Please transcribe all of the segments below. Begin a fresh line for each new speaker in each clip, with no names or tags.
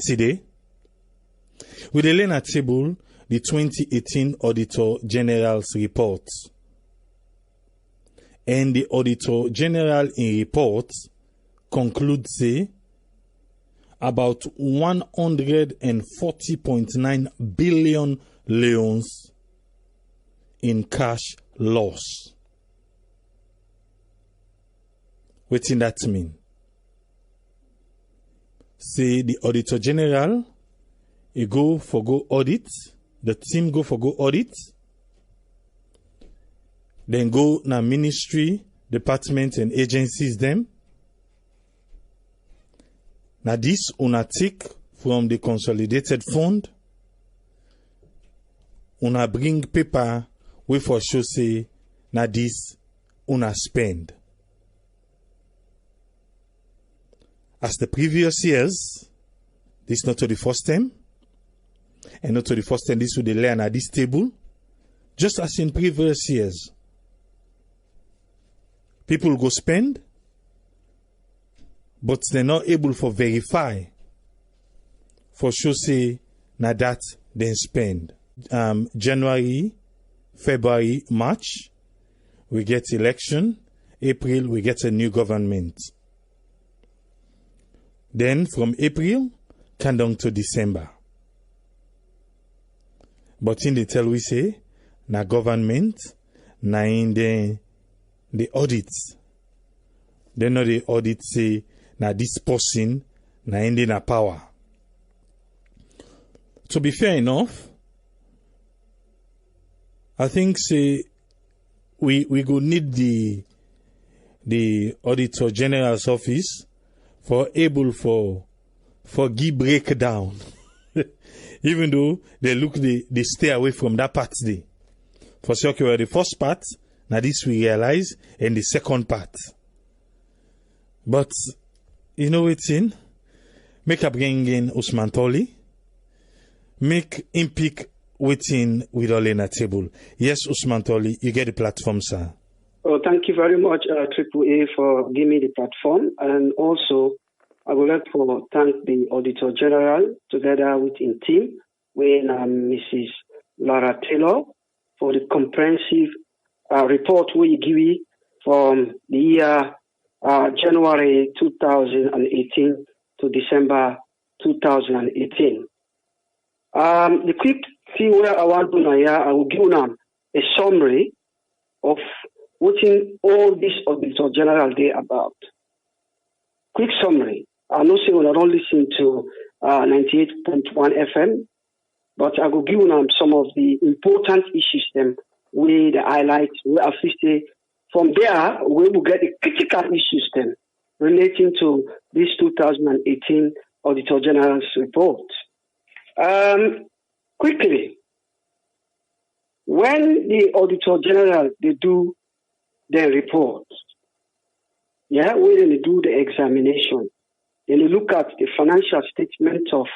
today. We dey learn at table the 2018 Auditor General's report. And the Auditor General in report concludes say about 140.9 billion leones in cash loss. Wetin that mean? Say the Auditor General, he go for go audit, the team go for go audit, then go na ministry, department and agencies them. Now this una take from the consolidated fund, una bring paper we for sure say na this una spend. As the previous years, this is not to the first time, and not to the first time this will learn at this table, just as in previous years. People go spend, but they're not able to verify for sure say na that they spend. January, February, March, we get election. April, we get a new government. Then from April, come down to December. But in the tell we say, na government, na in the audits. Then no the audit say, na this person, na in the na power. To be fair enough, I think say, we go need the Auditor General's office for able for give breakdown. Even though they stay away from that part today. For sure, okay, well, the first part, now this we realize, and the second part. But, you know what's in? Make up bring in Usman Toli. Make him pick waiting with all in a table. Yes, Usman Toli, you get the platform, sir.
Oh, thank you very much, Triple A, for giving me the platform. And also, I would like to thank the Auditor General together with his team, with Mrs. Laura Taylor, for the comprehensive report we give you from the year January 2018 to December 2018. The quick thing where I want to know here, I will give them a summary of what all this Auditor General day about. Quick summary. I know say I don't listen to 98.1 FM, but I will give them some of the important issues them with the highlights. We have to from there we will get the critical issues then relating to this 2018 Auditor General's report. Quickly, when the Auditor General they do their report, when they do the examination, then they look at the financial statement of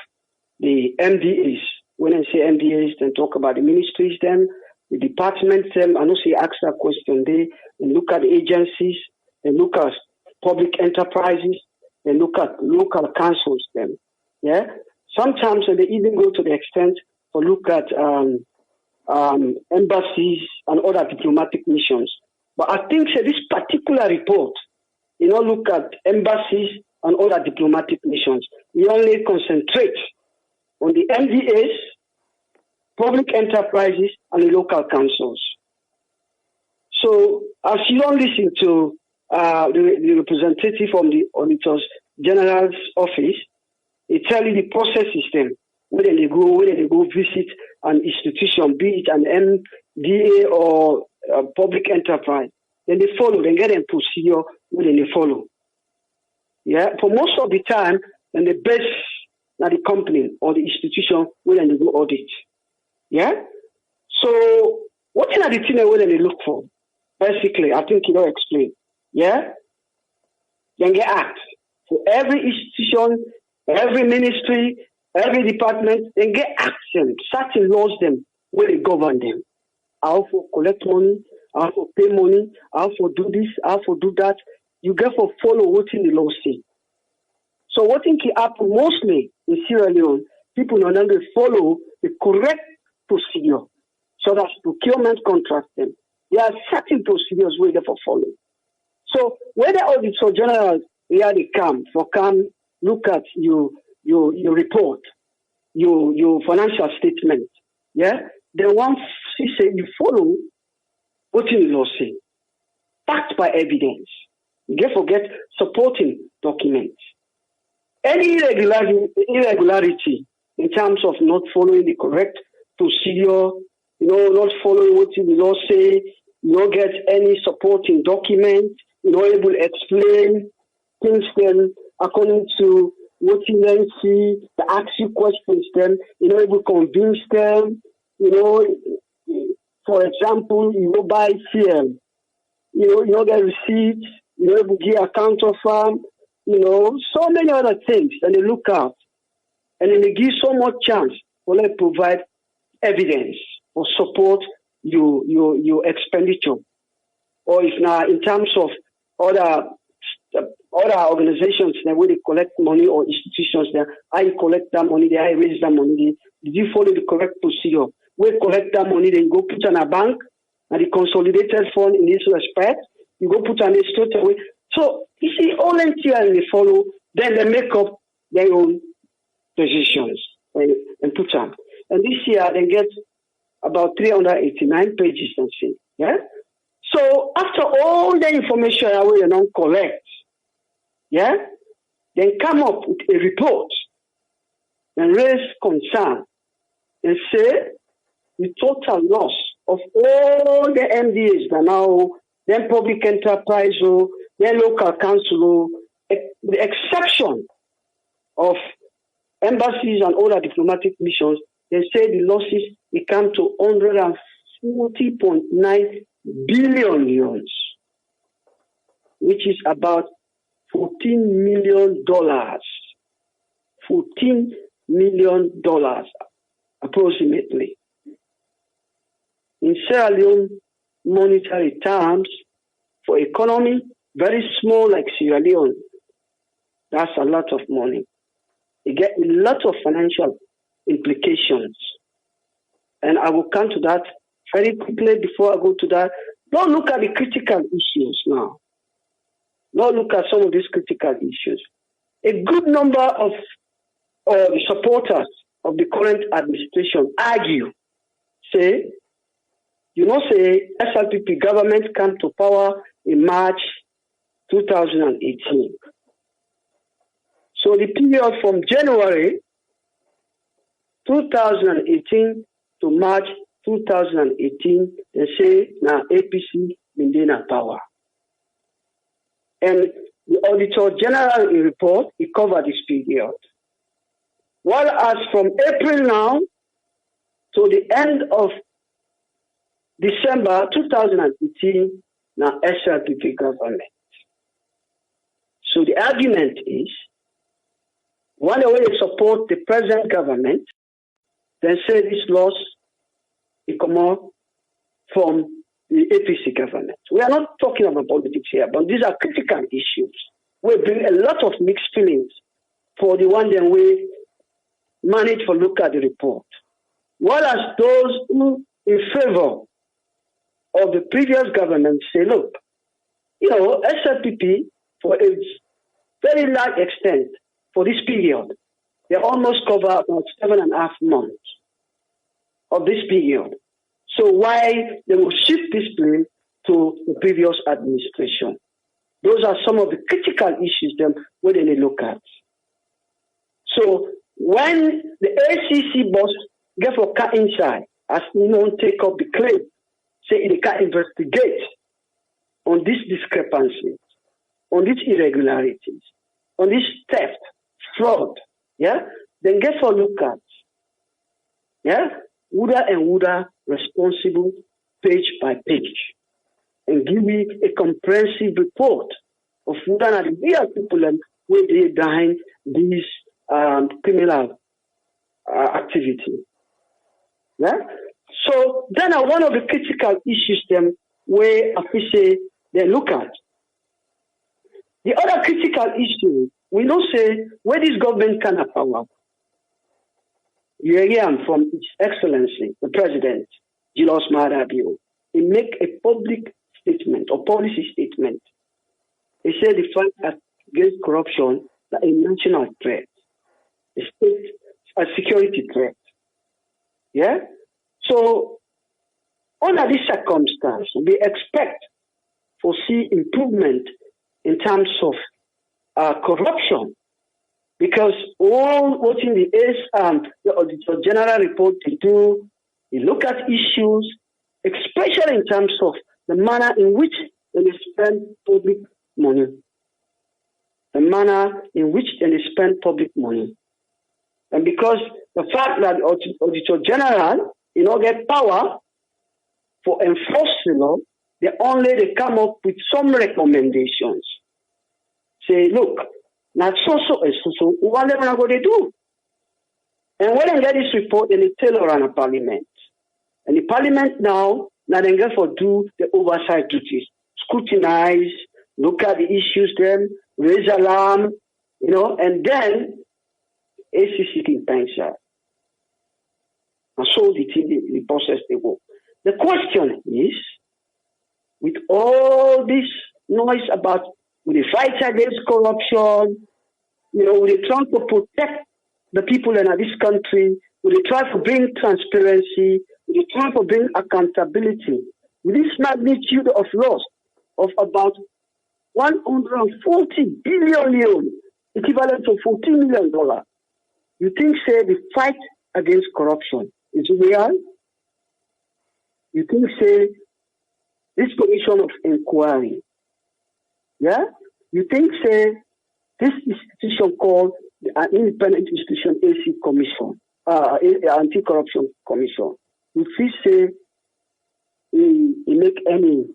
the MDAs. When I say MDAs, then talk about the ministries, them, the departments, them. I know say ask that question. They look at the agencies, they look at public enterprises, they look at local councils, them. Yeah. Sometimes they even go to the extent to look at embassies and other diplomatic missions. But I think this particular report, look at embassies and other diplomatic missions. We only concentrate on the MDAs, public enterprises, and the local councils. So, as you don't listen to the representative from the Auditor General's office, they tell you the process system. When they go visit an institution, be it an MDA or a public enterprise, then they follow, they get a procedure when they follow. Yeah, for most of the time, then the best na the company or the institution when they go audit. Yeah? So, what are the things when they look for? Basically, I think you don't explain. Yeah? Then they act. For every institution, every ministry, every department, they get action, certain laws them, where they govern them. How for collect money, how for pay money, how for do this, how for do that. You get for follow what in the law say. So what think happen mostly in Sierra Leone, people no longer follow the correct procedure. So that's procurement contract them. There are certain procedures we therefore follow. So when the Auditor General here they come look at your report, your financial statement, yeah, they want to say you follow what in the law say, backed by evidence. You get forget supporting documents. Any irregularity in terms of not following the correct procedure, not following what the law say, you don't get any supporting document, you're not able to explain things then according to what you then see, the ask you questions then, you're not able to convince them, for example, you go buy CM, you don't get receipts, you know, able to give account of so many other things, and they look out, and then they give so much chance for them to provide evidence or support your expenditure, or if now in terms of other organizations that where they collect money or institutions that how you collect that money, how you raise that money, did you follow the correct procedure? Where you collect that money, then you go put on a bank and the consolidated fund in this respect, you go put on it straight away. So you see, all NTR they follow, then they make up their own decisions and put on. And this year they get about 389 pages and see. Yeah? So after all the information we don't collect, yeah, then come up with a report and raise concern and say the total loss of all the MDAs that now, then public enterprise, then local council, the exception of embassies and other diplomatic missions, they say the losses will come to 140.9 billion euros, which is about $14 million. $14 million approximately. In Sierra Leone monetary terms, for economy very small like Sierra Leone, that's a lot of money. You get a lot of financial implications. And I will come to that very quickly before I go to that. Don't look at the critical issues now. Don't look at some of these critical issues. A good number of the supporters of the current administration argue, say, SLPP government came to power in March 2018. So the period from January 2018 to March 2018, they say now APC in power. And the Auditor General in report, he covered this period. While as from April now to the end of December 2018, now SLPP government. So the argument is, one way they support the present government, then say this loss will come out from the APC government. We are not talking about politics here, but these are critical issues. We bring a lot of mixed feelings for the one that we manage to look at the report. While as those who in favor of the previous government say, look, SLPP for a very large extent for this period, they almost cover about 7.5 months of this period. So why they will shift this blame to the previous administration? Those are some of the critical issues them where they look at. So when the ACC boss get for cut inside, as take up the claim, say they can investigate on these discrepancies, on these irregularities, on this theft, fraud, yeah, then get for look at, yeah, Wuda and Wuda responsible page by page, and give me a comprehensive report of Wuda and the real people where they behind these criminal activity. Yeah? So then one of the critical issues them where I say they look at. The other critical issue, we don't say where this government can have power. you hear from His Excellency, the President, Julius Maada Bio, he make a public statement or policy statement. He said the fight against corruption is a national threat, a security threat. Yeah? So, under this circumstance, we expect to see improvement in terms of corruption, because all what in the Auditor General report they do, they look at issues, especially in terms of the manner in which they spend public money. The manner in which they spend public money. And because the fact that the Auditor General, get power for enforcing law, they come up with some recommendations. Say, look, not so, what are they going to do? And when they get this report, they tell around the parliament. And the parliament now they get for do the oversight duties, scrutinize, look at the issues, then raise alarm, and then ACC can answer. And so the process they go. The question is, with all this noise about with the fight against corruption, with the trying to protect the people in this country, with the try to bring transparency, with the try to bring accountability, with this magnitude of loss of about 140 billion Leone, equivalent to $14 million. You think, say, the fight against corruption is real? You think, say, this commission of inquiry, yeah? You think, say, this institution called an independent institution, AC Commission, Anti-Corruption Commission, you feel, say, he make any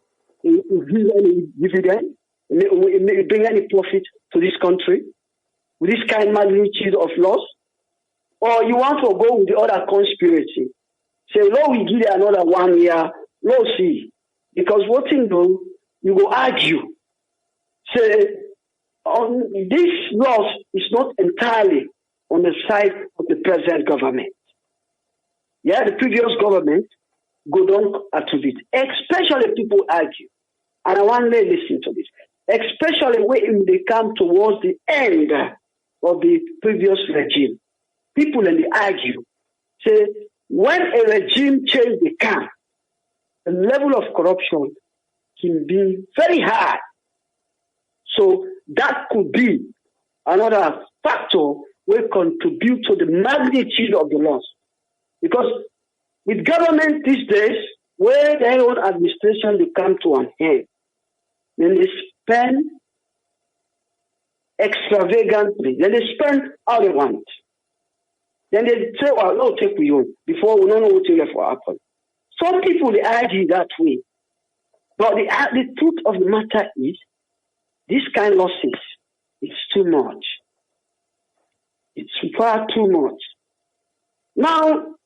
dividend, he bring any profit to this country with this kind of magnitude of loss? Or you want to go with the other conspiracy? Say, Lord, we give you another 1 year, Lord, see. Because what you do, you will argue. Say, this loss is not entirely on the side of the present government. Yeah, the previous government go down to it. Especially people argue. And I want to listen to this. Especially when they come towards the end of the previous regime. People and they argue. Say, when a regime changes the camp, the level of corruption can be very high. So that could be another factor will contribute to the magnitude of the loss. Because with government these days, where their own administration they come to an end, then they spend extravagantly, then they spend all they want. Then they say, well, no, take we own, before we don't know what to get for happen. Some people they argue that way. But the truth of the matter is, this kind of losses, it's too much. It's far too much. Now,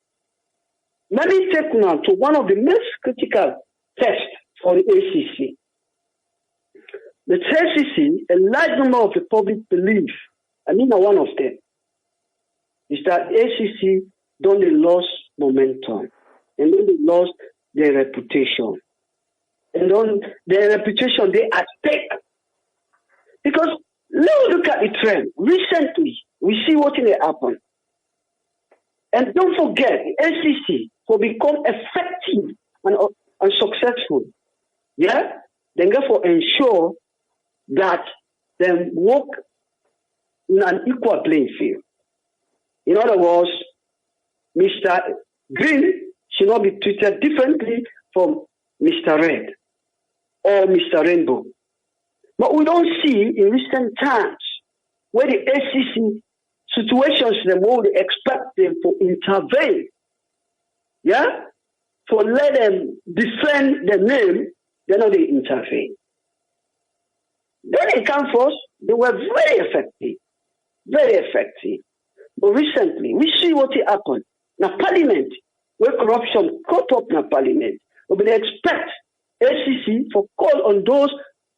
let me take now to one of the most critical tests for the ACC. The ACC, a large number of the public believe, one of them, is that ACC don't lost momentum and then they lost their reputation. And on their reputation, they at stake. Because let's look at the trend. Recently, we see what will happen. And don't forget, the ACC will become effective and successful. Yeah? Then therefore ensure that they work in an equal playing field. In other words, Mr. Green should not be treated differently from Mr. Red or Mr. Rainbow. But we don't see in recent times where the ACC situations them where they expect them to intervene. Yeah? To let them defend the name, then they intervene. Then they come first, they were very effective. Very effective. But recently, we see what happened. Now, Parliament, where corruption caught up in Parliament, but they expect ACC for call on those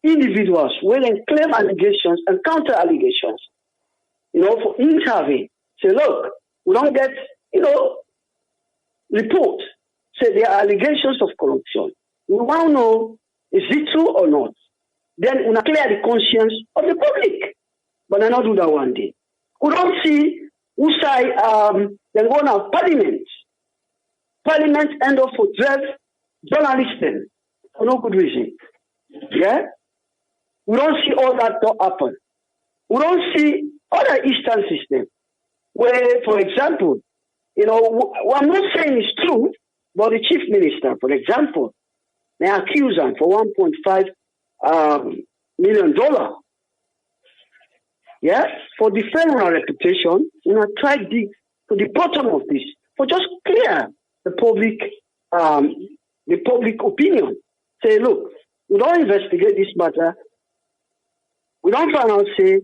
individuals where they claim allegations and counter allegations, for intervene. Say, look, we don't get report say there are allegations of corruption. We want to know, is it true or not? Then we clear the conscience of the public. But I not do that one day. We don't see who say then go now parliament. Parliament end up for drive journalists then for no good reason. Yeah? We don't see all that happen. We don't see other instances then where, for example, I'm not saying it's true, but the chief minister, for example, they accuse him for $1.5 million. Yeah, for defending our reputation, try to the bottom of this, for just clear the public opinion. Say, look, we don't investigate this matter. We don't find out, say,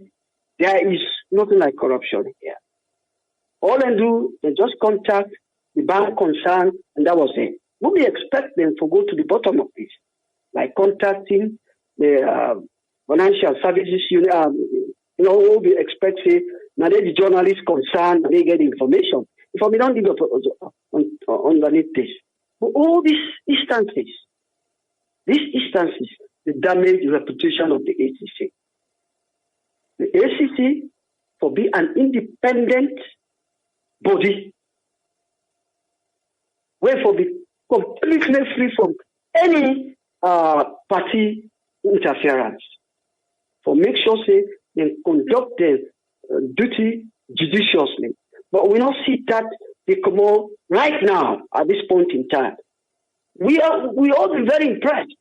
there is nothing like corruption here. All they do, they just contact the bank concerned, and that was it. We expect them to go to the bottom of this, like contacting the financial services unit. We expect, say, now they the journalists concerned, they get information. If we don't give up underneath this. But all these instances, they damage the reputation of the ACC. The ACC, for being an independent body, where for be completely free from any party interference, for make sure say they conduct their duty judiciously. But we don't see that they come out right now at this point in time. We all be very impressed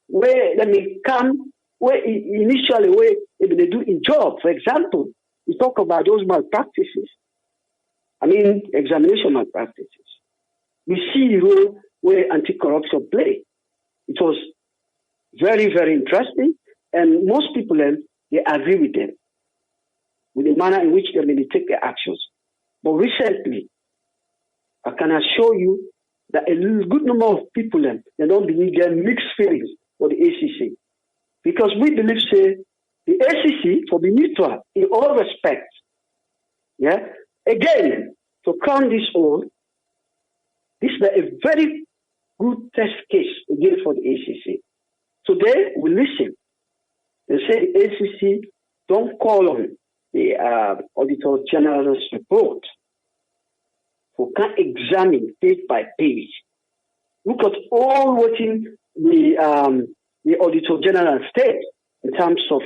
where they come where initially where they do in job. For example, we talk about those malpractices. Examination malpractices. We see the role where anti-corruption play. It was very, very interesting, and most people they agree with them, with the manner in which they take their actions. But recently, I can assure you that a good number of people they don't believe their mixed feelings for the ACC. Because we believe, say, the ACC for be neutral in all respects. Yeah? Again, to crown this all, this is a very good test case again for the ACC. Today, we listen. They say the ACC don't call on the Auditor General's report. We can examine page by page. Look at all what the Auditor General state in terms of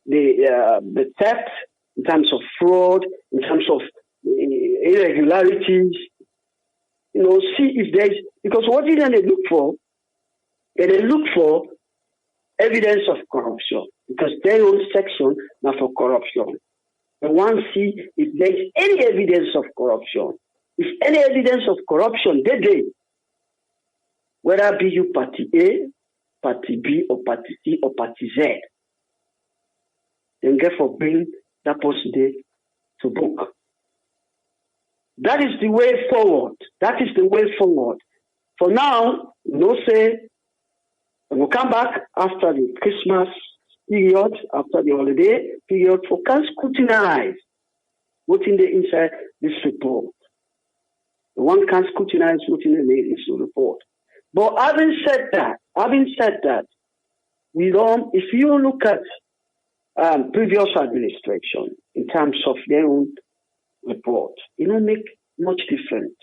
the theft, in terms of fraud, in terms of irregularities. See if there's, because what did they look for? They look for evidence of corruption, because their own section now for corruption. They want to see if there's any evidence of corruption. If any evidence of corruption, whether be you party A, party B, or party C, or party Z, then therefore bring that person to book. That is the way forward. That is the way forward. For now, say, we'll come back after the Christmas period, after the holiday period, for can scrutinize what's in the inside this report. The one can scrutinize what's in the report. But having said that, we don't. If you look at previous administration in terms of their own report, it don't make much difference.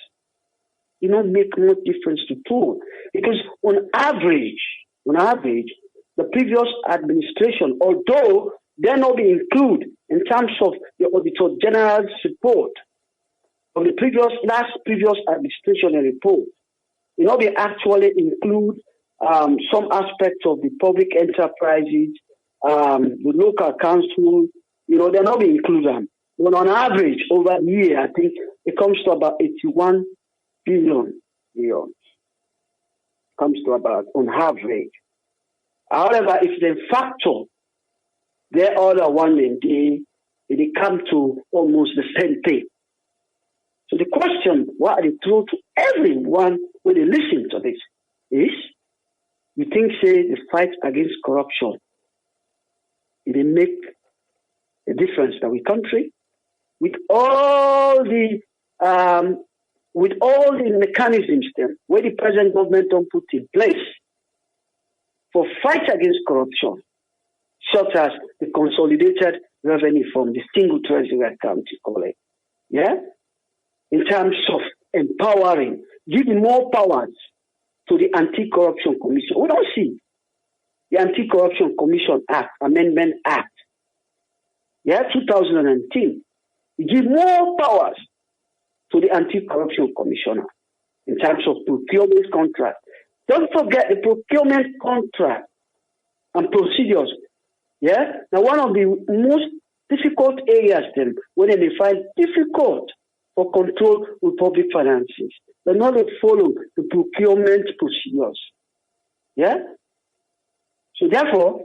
It don't make much difference to all, because on average, the previous administration, although they not be included in terms of the Auditor General's report of the previous administration report, it not be actually include some aspects of the public enterprises, the local council. They're not be included. But on average, over the year, I think it comes to about 81 billion. Comes to about on average. However, if they factor their other one, they come to almost the same thing. So the question, what I throw to everyone when they listen to this is, you think, say, the fight against corruption, it make a difference in our country? With all the with all the mechanisms then, where the present government don't put in place for fight against corruption, such as the consolidated revenue from the single treasury account, you call it. Yeah? In terms of empowering, giving more powers to the Anti-Corruption Commission. We don't see the Anti-Corruption Commission Act, Amendment Act, 2019. We give more powers to the Anti-Corruption Commissioner in terms of procurement contract. Don't forget the procurement contract and procedures. Yeah? Now, one of the most difficult areas then, when they find difficult for control with public finances, they're not to follow the procurement procedures. Yeah? So therefore,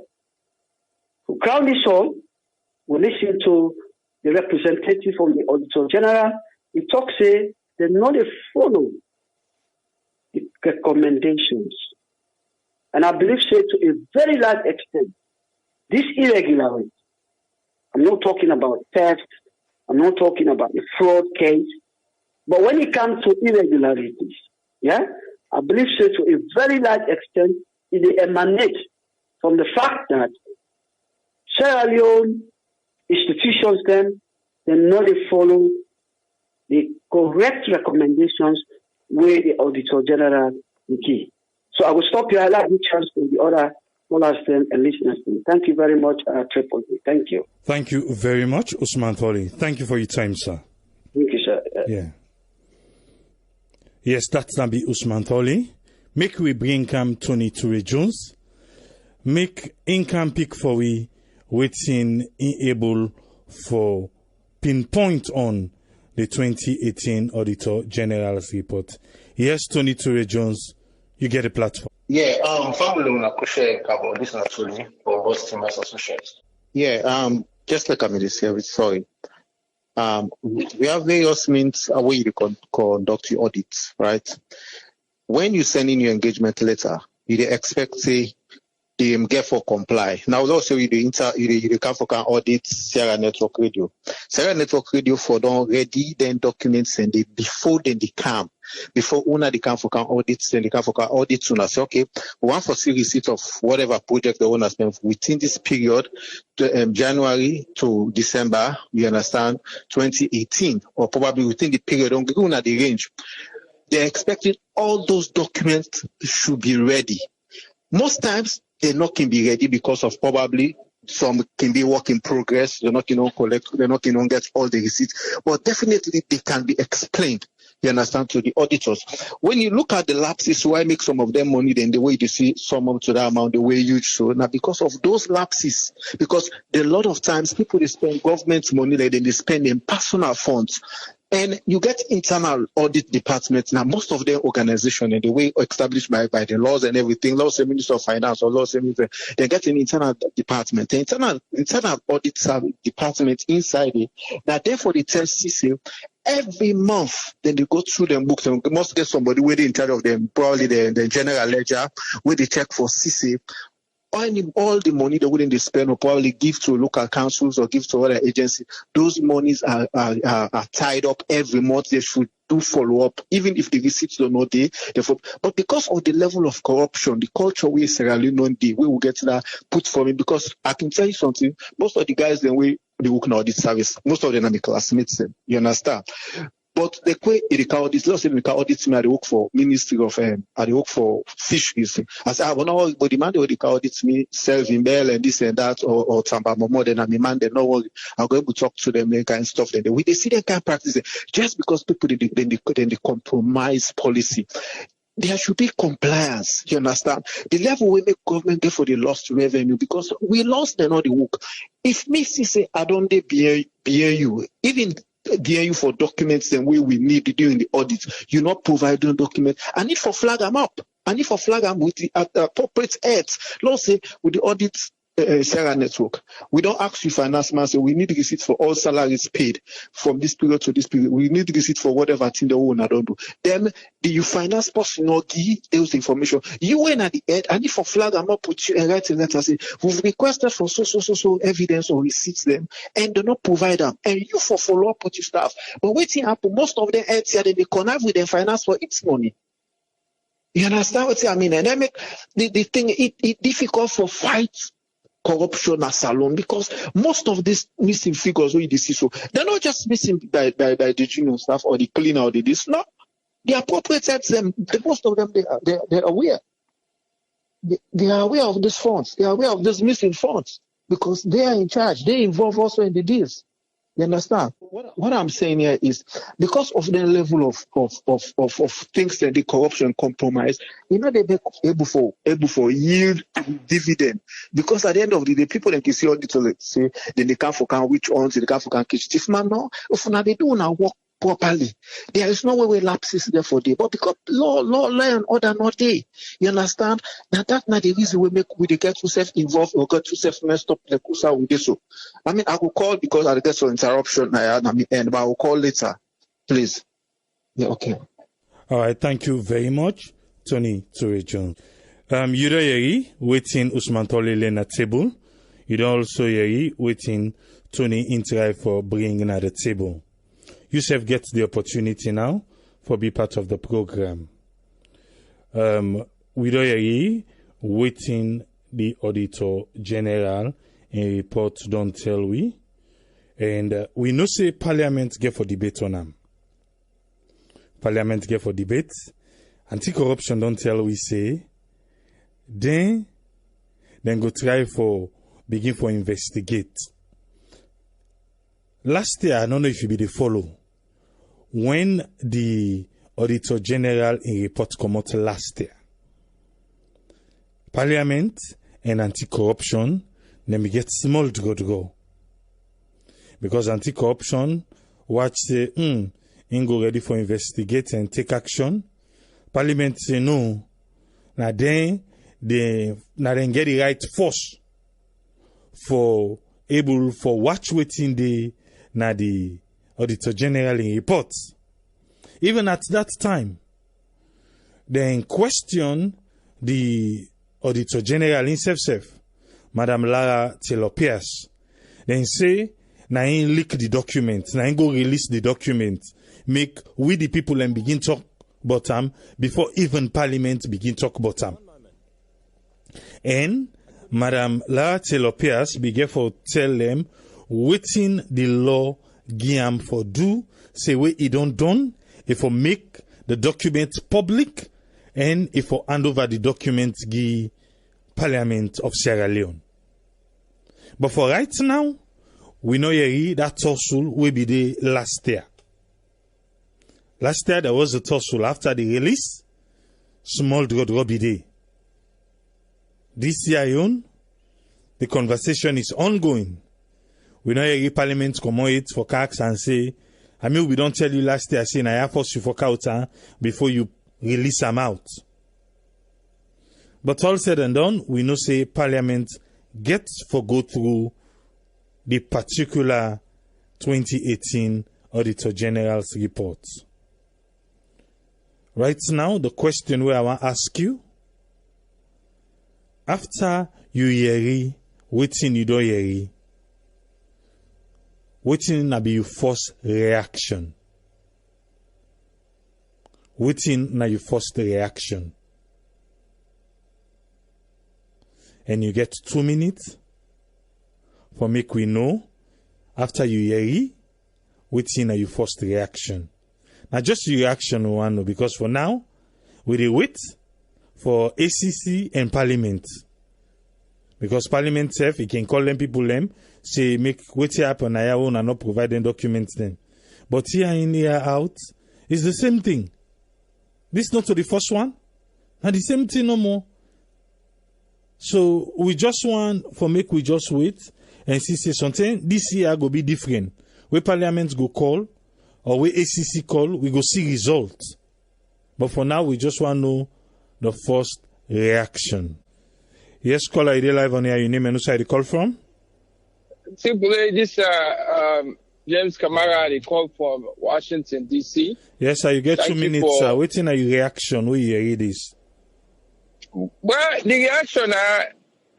to crown this all, we listen to the representative from the Auditor General. He talks, say, they're not to follow the recommendations. And I believe, say, to a very large extent, this irregularity, I'm not talking about theft, I'm not talking about the fraud case, but when it comes to irregularities, yeah, I believe, say, to a very large extent, it emanates from the fact that Sierra Leone institutions then, they not follow the correct recommendations where the Auditor General give. So I will stop here. I'll give chance to the other callers and listeners. Thank you very much, Triple. Thank you.
Thank you very much, Usman Tholi. Thank you for your time, sir.
Thank you, sir.
Yeah. Yes, that's Nabi Usman Tholi. Make we bring Tony Ture Jones. Make income pick for we waiting able for pinpoint on the 2018 Auditor General's report. Yes, Tony Ture Jones, you get a platform.
Yeah, family unakushe kabo this naturally for both team associates.
Yeah, just like I'm in the service, sorry. We have various means a way you conduct your audits, right? When you send in your engagement letter, you expect say they get for comply. Now also you come for can audit Sierra Network Radio. Sierra Network Radio for don't ready then documents and they before then they come. Before una they come for can audits, then they come for can audit soon. Say okay, we want for see receipt of whatever project the owner spent within this period, January to December, you understand, 2018, or probably within the period on the range. They're expecting all those documents should be ready. Most times they're not can be ready because of probably some can be work in progress. They're not collect. They're not get all the receipts. But definitely they can be explained. You understand, to the auditors. When you look at the lapses, why make some of them money then the way you see some up to that amount the way you show? Now because of those lapses, because a lot of times people they spend government money like they spend in personal funds. And you get internal audit departments. Now, most of their organization and the way established by the laws and everything, laws and Minister of Finance or laws and everything, they get an internal department. The internal audit department inside it. Now, therefore, they tell CC every month, then they go through them books and must get somebody with in charge of them, probably the general ledger, where they check for CC. All the money they wouldn't spend or probably give to local councils or give to other agencies, those monies are tied up every month. They should do follow up, even if the receipts don't know they. But because of the level of corruption, the culture we Sierra Leone we will get that put for me. Because I can tell you something, most of the guys then they work in audit service, most of them are my classmates. You understand? But the way it audit, let's say audit me, I work for Ministry of I work for Fisheries. I say, no, but the man they audit me, serving bell and this and that, or Tamba more than I'm a man, they no worry. I'll go able to talk to them and kind of stuff. Then they see them kind of practice it. Just because people they compromise policy. There should be compliance, you understand? The level we make government get for the lost revenue, because we lost the not the work. If me say I don't bear you, even you for documents and we need during the audit, you not providing documents. I need for flag them up. I need for flag them with the appropriate heads. Let's say with the audit Sarah network. We don't ask you finance man, say we need receipt for all salaries paid from this period to this period. We need receipt for whatever thing the owner don't do. Then you finance person not give those information. You went at the end, and if for flag I'm not put you and write a letter say we've requested for so evidence or receipts them and do not provide them. And you for follow up with your staff. But waiting happen, most of them heads here they connive with them finance for its money. You understand what I mean? And that make the thing it difficult for fight corruption as alone, because most of these missing figures we see, so they're not just missing by the junior staff or the cleaner or the this. No, the appropriate heads them. Most of them they're aware. They are aware of these funds. They are aware of these missing funds because they are in charge. They involve also in the deals. You understand? What I'm saying here is because of the level of things that the corruption compromise, you know, they be able for yield dividend. Because at the end of the day, people can see auditor say then they can't forget which ones they can't forget catch thief man. No, if now they do now work properly, there is no way we lapses there for day. But because law and order not there. You understand? Now that's not the reason we get yourself involved or get yourself messed up like Kusa with this. So I mean I will call because I get some interruption but I will call later. Please. Yeah, okay.
All right, thank you very much, Tony Turejon. You don't hear waiting Usman Tolele at table. You don't also hear waiting Tony Intrai for bringing at the table. Yusuf gets the opportunity now for be part of the program. We don't hear waiting the Auditor General in report don't tell we. And we know say Parliament get for debate on them. Parliament get for debate. Anti-corruption don't tell we say. Then go try for begin for investigate. Last year, I don't know if you be the follow. When the Auditor General in report come out last year, Parliament and anti-corruption, then we get small go. Because anti-corruption watch say, in go ready for investigate and take action. Parliament say no. Now then get the right force for able for watch waiting the Auditor General in reports. Even at that time, then question the Auditor General himself, Madam Lara Taylor-Pierce. Then say, na him leak the document, na him go release the document, make we the people and begin talk about them before even Parliament begin talk about them. And Madam Lara Taylor-Pierce began for tell them waiting the law give for do, say we it don't done, if for make the document public, and if for hand over the document give Parliament of Sierra Leone. But for right now, we know that tussle will be the last year. Last year there was a tussle after the release, small drop be there. This year, the conversation is ongoing. We know every Parliament come out for CACs and say, I mean, we don't tell you last year, saying I force you for out before you release them out. But all said and done, we know say Parliament gets for go through the particular 2018 Auditor General's report. Right now, the question where I want to ask you, after you hear waiting you don't hear, waiting na be your first reaction. Waiting na your first reaction. And you get 2 minutes for make we know after you hear waiting na your first reaction. Now just your reaction we want to know, because for now we dey wait for ACC and Parliament. Because Parliament self, he can call them people them, say make what happen I own and not provide them documents then. But here in here out, it's the same thing. This not to the first one, and the same thing no more. So we just want for make we just wait and see say something this year go be different. Where Parliament go call or where ACC call, we go see results. But for now we just want to know the first reaction. Yes, caller, you live on air. Your name and who side you call from?
Simply, this James Kamara, they call from Washington, D.C.
Yes, sir, you get
Thank
2
you
minutes.
for-
Waiting on your reaction. We hear this.
Well, the reaction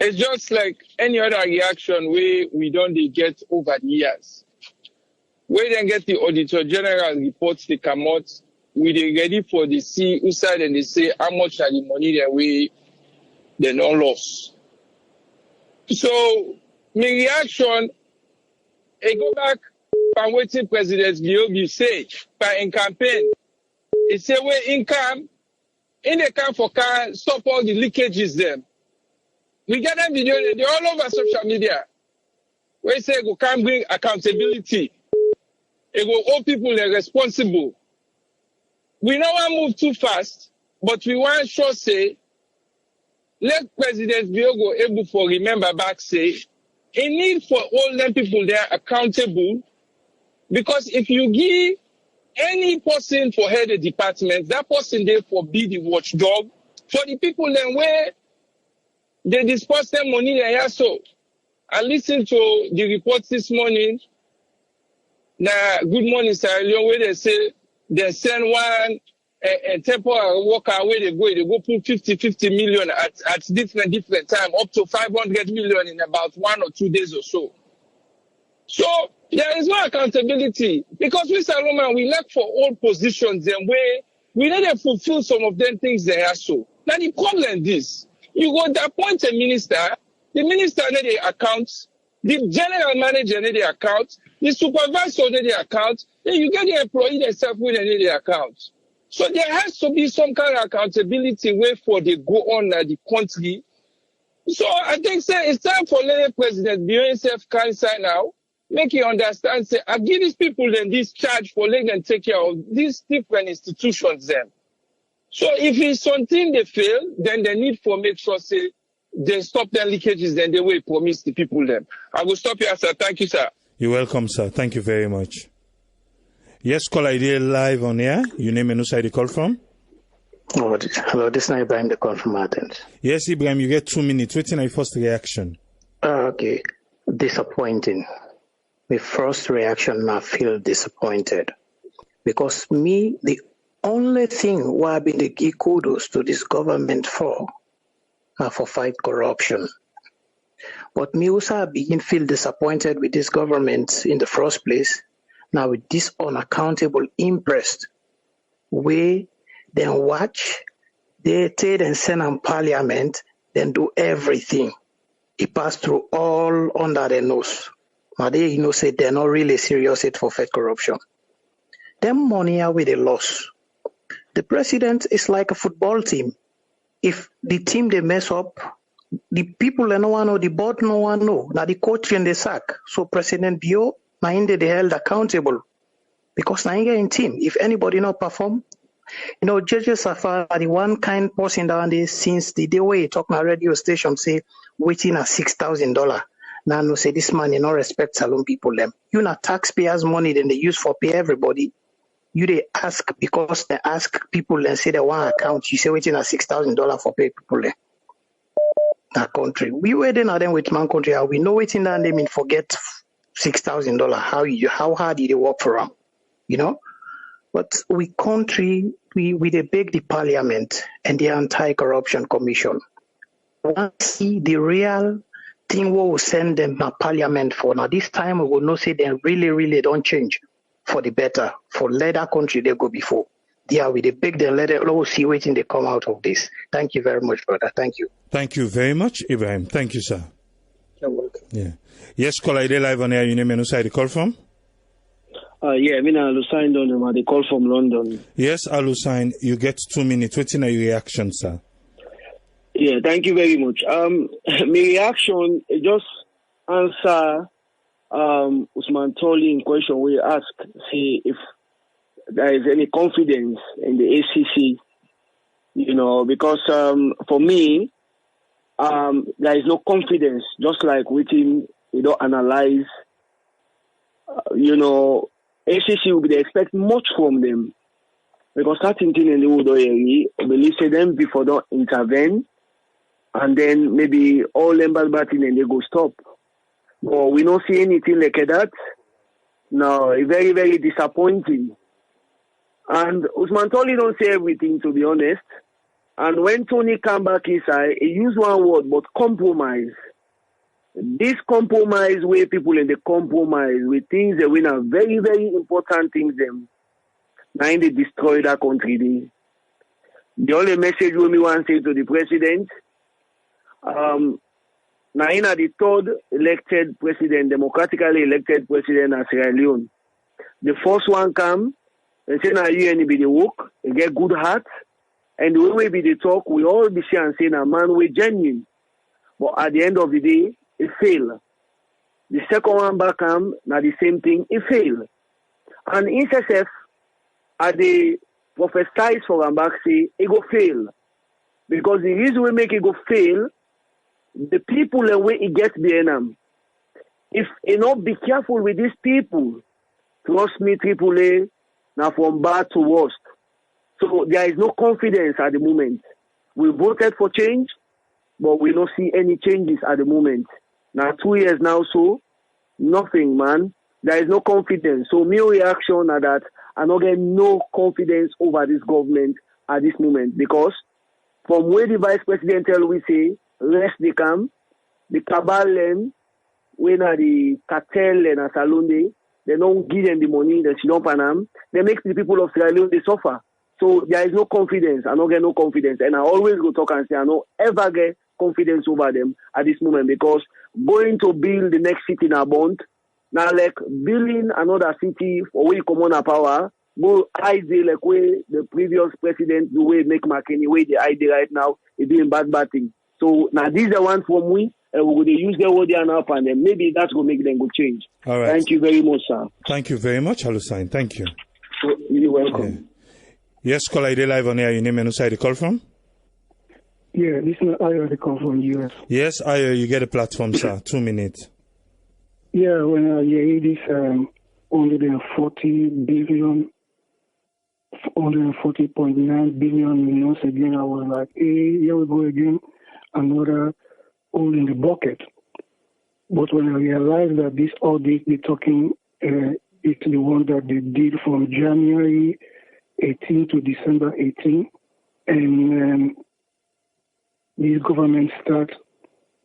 is just like any other reaction we don't get over the years. We then get the Auditor General reports, they come out, we they ready for the see inside and they say how much are the money that they not lost. So my reaction, I go back from waiting President Leone say by in campaign. He say we income in the camp for car stop all the leakages them. We get that video, they're all over social media. We say we can bring accountability. It will hold people they're responsible. We don't want to move too fast, but we want to sure say, let President Biogo able for remember back say, a need for all them people there accountable, because if you give any person for head of department, that person there for be the watchdog for the people then where they disperse their money there. So I listened to the reports this morning. Now, good morning, Sir Leone, where they say they send one a temporary worker where they go put 50 million at different time, up to 500 million in about 1 or 2 days or so. So there is no accountability because we Roman, we lack for all positions and where we need to fulfill some of them things they are so. Now the problem is, you go to appoint a minister, the minister need the accounts, the general manager need the account, the supervisor need the account, then you get the employee themselves with the account. So there has to be some kind of accountability way for they go on the country. So I think it's time for the President Bio himself can sign now, make you understand, say, I give these people then this charge for letting them take care of these different institutions then. So if it's something they fail, then they need for make sure say they stop their leakages, then they will promise the people them. I will stop here, sir. Thank you, sir.
You're welcome, sir. Thank you very much. Yes, call idea live on air. Your name and who side you call from?
Oh, hello, this is Ibrahim, the call from Athens.
Yes, Ibrahim, you get 2 minutes. Waiting on your first reaction.
Okay. Disappointing. My first reaction, I feel disappointed. Because the only thing why I've been to give kudos to this government for fight corruption. But me also begin feel disappointed with this government in the first place. Now with this unaccountable interest, we then watch, they take and send on parliament, then do everything. It pass through all under their nose. Now they say they're not really serious for fight corruption. Them money are with a loss. The president is like a football team. If the team they mess up, the people they no one know, the board no one know. Now the coach in the sack. So President Bio, now they held accountable. Because now in team, if anybody not perform, judges are the one kind person down there since the day where you talk on radio station say waiting at $6,000. Now no say this man no respect salon people them. You know taxpayers' money then they use for pay everybody. You they ask because they ask people and say they want account. You say waiting at $6,000 for pay people there. That country. We were then at them with man country. We know waiting down they mean forget $6,000. How hard did they work for them? But we country we they beg the parliament and the anti-corruption commission. We want to see the real thing we will send them to parliament for. Now this time we will not say they really don't change for the better. For let that country they go before. Yeah, we they beg them, let us see waiting they come out of this. Thank you very much, brother. Thank you.
Thank you very much, Ibrahim. Thank you, sir.
You're welcome.
Yeah. Yes, call ID live on air. Your name and who side you call from?
Yeah, me na Lucine Donema. They call from London.
Yes, Lucine, you get 2 minutes. Waiting on your reaction, sir.
Yeah, thank you very much. My reaction just answer Usman Toli in question we ask, see if there is any confidence in the ACC, because for me, there is no confidence, just like within, analyze, ACC will be expect much from them, because certain thing in the wood area, believe say them before don't intervene, and then maybe all embargo and they go stop. But we don't see anything like that. No, very, very disappointing. And Usman Toli don't say everything, to be honest. And when Tony come back inside, he used one word, but compromise. This compromise where people in the compromise with things that we are very, very important things them. Now they destroy that country. The only message we want to say to the president, now in the third elected president, democratically elected president of Sierra Leone. The first one come and say now you be the work, and get good heart, and the way we be the talk, we all be sure and say now man we genuine. But at the end of the day, it fail. The second one back come, now the same thing, it fail. And ISSF, at the prophesize for them back say it go fail. Because the reason we make it go fail, the people the way it gets behind them. If you not be careful with these people, trust me, AAA, now from bad to worst. So there is no confidence at the moment. We voted for change, but we don't see any changes at the moment. Now 2 years now, so nothing, man. There is no confidence. So my reaction are that I don't get no confidence over this government at this moment, because from where the vice president tell we say rest they come, the cabal them, when are the cartel and a salon they don't give them the money, they don't pay them. They make the people of Sierra Leone they suffer. So there is no confidence. I don't get no confidence, and I always go talk and say I don't ever get confidence over them at this moment, because going to build the next city in a bond, now like building another city for where you come on a power, go idea like where the previous president the way make McKinney, way the idea right now is doing bad thing. So now these are the ones from we, and we're going to use their word and up, and then maybe that's going to make them go change.
All right.
Thank you very much, sir.
Thank you very much, Alusain. Thank you.
You're welcome.
Yeah. Yes, caller, you live on air. Your name and who side you call from?
Yeah, this is Ayo, the call from US.
Yes, Ayo, you get a platform, sir. 2 minutes.
Yeah, when I hear this 140 billion, 140.9 billion, once again, I was like, hey, here we go again, another hole in the bucket. But when I realized that this audit they're talking, it's the one that they did from January 18 to December 18, and this government starts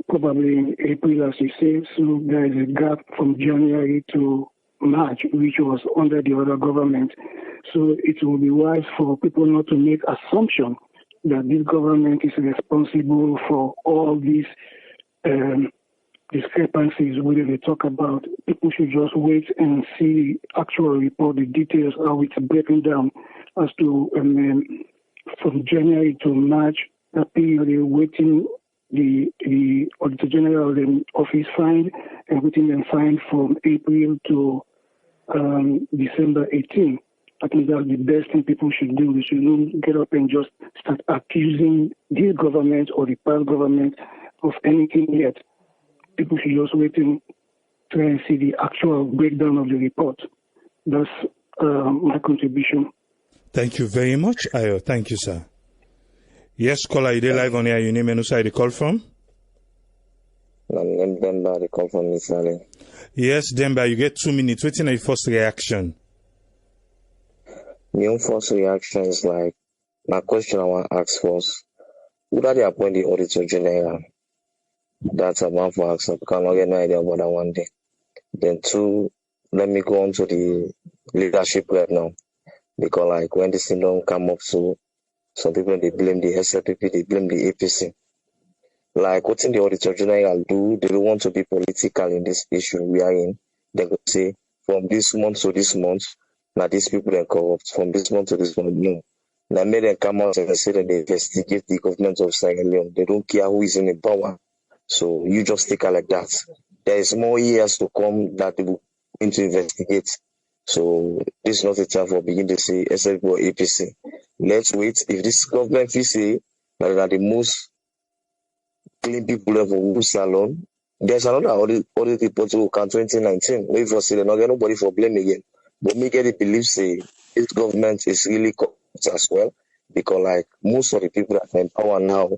probably in April, as you say, so there is a gap from January to March, which was under the other government. So it will be wise for people not to make assumption that this government is responsible for all these discrepancies where they talk about. People should just wait and see the actual report, the details, how it's breaking down as to from January to March, that period they're waiting the Auditor General office find, everything then find from April to December 18. I think that's the best thing people should do. They should not get up and just start accusing this government or the past government of anything yet. People should just wait and try and see the actual breakdown of the report. That's my contribution.
Thank you very much, Ayo. Thank you, sir. Yes, caller, you live on air. Your name and who side you call from?
I'm Demba, I call from Israel.
Yes, Demba, you get 2 minutes. What's your first reaction?
My own first reaction is like, my question I want to ask was, would I appoint the Auditor General? That's a man for action, because I'm not getting no idea about that one day. Then two, let me go on to the leadership right now. Because like when this thing don't come up, so some people they blame the SLPP, they blame the APC. Like what's in the Auditor General do? They don't want to be political in this issue we are in. They go say from this month to this month, now these people are corrupt. From this month to this month, no. Now made them come out and say that they investigate the government of Sierra Leone. They don't care who is in the power. So you just take it like that. There is more years to come that they will going to investigate. So this is not a time for beginning to say SLP or APC. Let's wait. If this government will say that they are the most clean people ever who salon, there's another audit report to come 2019. Maybe for say they're not getting nobody for blame again. But me get the belief say this government is really corrupt as well, because like most of the people that are in power now,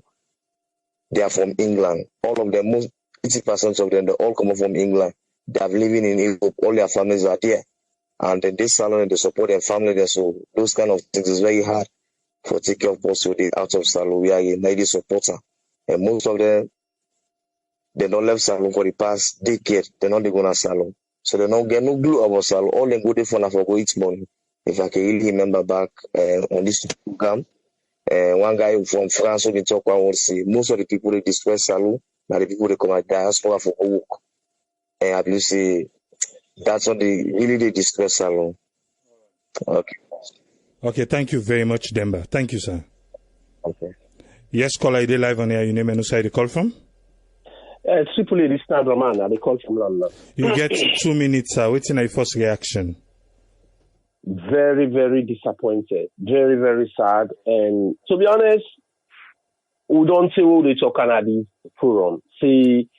they are from England. All of them, most 80% of them, they all come from England. They are living in Europe. All their families are there. And then this salon, they support their family there. So those kind of things is very hard for take care of us with out of salon. We are a lady supporter. And most of them, they don't left salon for the past decade. They're not going to salon. So they don't get no glue about salon. All they go there for go eat money. If I can really remember back on this program, one guy from France who been talking about say most of the people they distress salon, now the people they come at diaspora for work. And I believe say that's what they really distress salon. Okay.
Okay, thank you very much, Demba. Thank you, sir.
Okay.
Yes, caller, you live on here. Your name and who you call from?
Tripoli, this is Roman. I call from London.
You get 2 minutes, sir. What's your first reaction?
Very, very disappointed. Very, very sad. And to be honest, we don't say what they talk at this forum. See,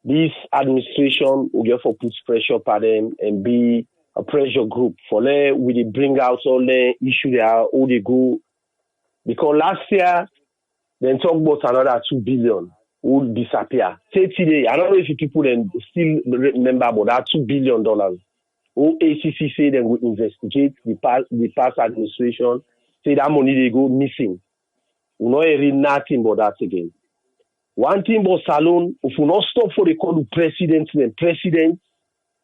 this administration will get for put pressure on them and be a pressure group for them. We bring out all the issue there, all they go. Because last year, then talk about another 2 billion will disappear. Say today, I don't know if people then still remember about that $2 billion. ACC say they will investigate the past administration. Say that money they go missing. We not hearing nothing about that again. One thing about salon, if we not stop for the call the president, then president,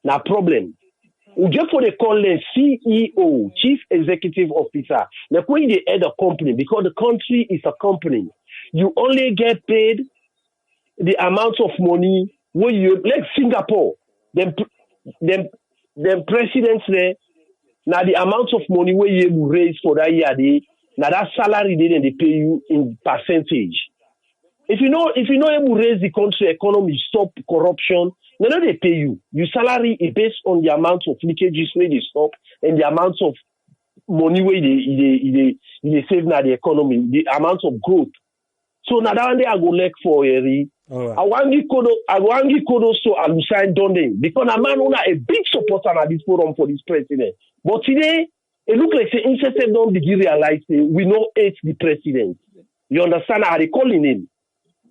na problem. We just for the call the CEO, Chief Executive Officer. Like when they head a company, because the country is a company, you only get paid the amount of money where you like Singapore, them presidents there. Now the amount of money where you raise for that year, now that salary they pay you in percentage. If you know able to raise the country economy, stop corruption, no, they pay you. Your salary is based on the amount of leakages where they stop and the amount of money where they save now the economy, the amount of growth. So now that one day I go like for Eri. I want to kudos to Alusai Donde because a man who a big supporter at this forum for this president. But today it looks like the interested don't begin realize we know hate the president. You understand how they calling him?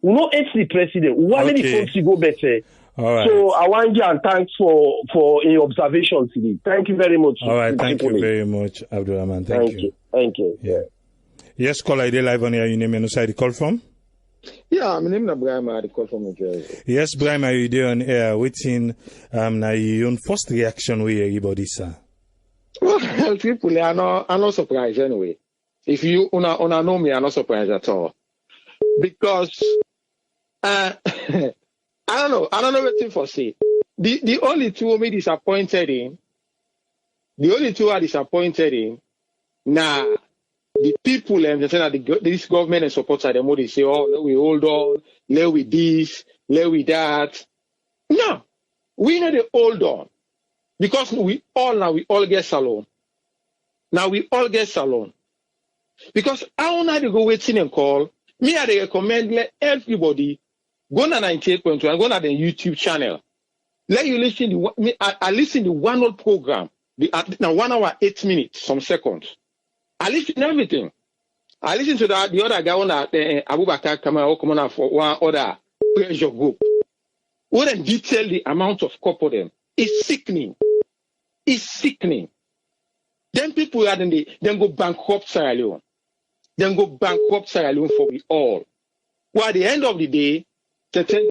We know hate the president. We want the country go better.
All right.
So I want you and thanks for your observation today. Thank you very much.
All right, thank you very much, Abdulrahman. Thank you.
Thank you.
Yeah. Yes, caller, they live on here. Your name and who you call from?
Yeah, my name is Brian. I call from New Jersey.
Yes, Brian, are you there on air? Waiting. Now your first reaction with everybody, sir.
Well, people are not surprised anyway. If you una know me, I'm not surprised at all because I don't know what to say. The only two who me disappointed in. The only two are disappointed in. Nah. The people and this government and supporters them what they say, oh, let we hold on, let we this, let we that. No, we need to hold on. Because we all get salon. Now we all get salon. Because I don't know to go waiting and call. Me I recommend let everybody go to 98.1, go to the YouTube channel. Let you listen to I listen to one old program. Now 1 hour 8 minutes, some seconds. I listen to everything. I listen to the other guy on Abubakar Kamara come on for one other pressure group. What then detail the amount of copper them. It's sickening. It's sickening. Then people are then go bankrupt Sierra Leone. Then go bankrupt Sierra Leone for we all. Well, at the end of the day,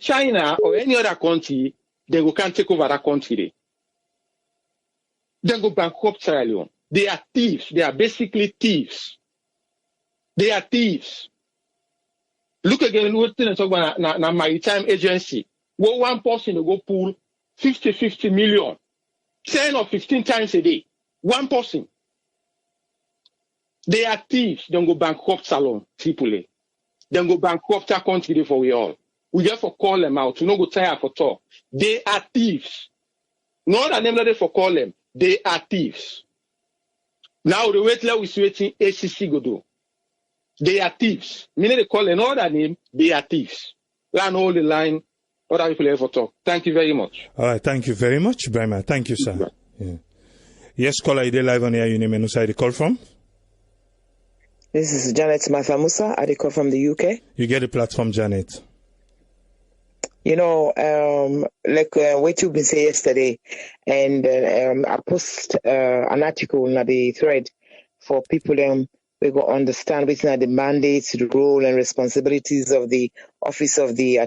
China or any other country, they can't take over that country. Then go bankrupt Sierra Leone. They are thieves. They are basically thieves. They are thieves. Look again, we're talking about na maritime agency. Where one person will go pull 50 million, 10 or 15 times a day. One person. They are thieves. Don't go bankrupt Salon, Tripoli. Then go bankrupt our country for we all. We therefore call them out. We don't go tire for talk. They are thieves. Not that name that they for call them. They are thieves. Now the wait we waiting ACC go do. They are thieves. Meaning they call another name, they are thieves. Learn all the line, other people ever talk. Thank you very much.
All right, thank you very much, Brahma. Thank you, sir. Yeah. Yes, caller, you live on here. Your name and who you call from?
This is Janet Mathamusa. I call from the UK.
You get the platform, Janet.
Like what you've been saying yesterday, and I post an article in the thread for people we go understand which are the mandates, the role and responsibilities of the Office of the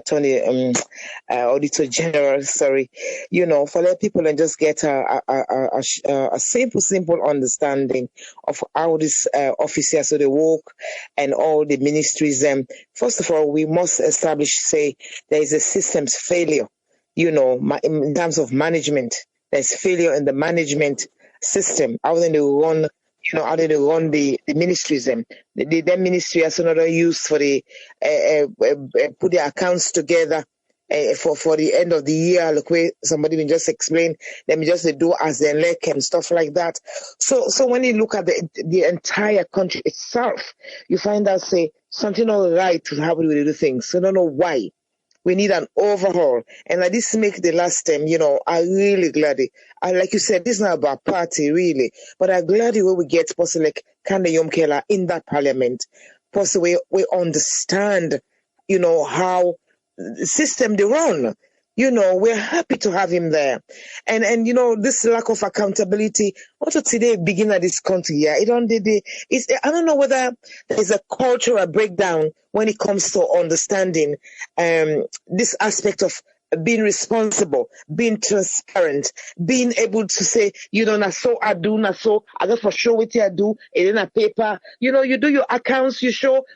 Auditor General. Sorry, for let people and just get a simple understanding of how this officers so they work and all the ministries. First of all, we must establish, say, there is a systems failure. In terms of management, there's failure in the management system. How they run how they run the ministries. The ministry has another use for the put the accounts together for the end of the year. Look, where somebody will just explain. Let me just do as they like and stuff like that. So when you look at the entire country itself, you find out say something not right to happen with the things. So I don't know why. We need an overhaul. And like this make the last time, I'm really glad. Like you said, this is not about party, really. But I'm glad when we get person like Kande Yomkela in that parliament. Possibly we understand, how the system they run. We're happy to have him there. And this lack of accountability, also today begin at this country, yeah. I don't know whether there's a cultural breakdown when it comes to understanding this aspect of being responsible, being transparent, being able to say, na so I do, na so I just for show what I do, and in a paper, you do your accounts, you show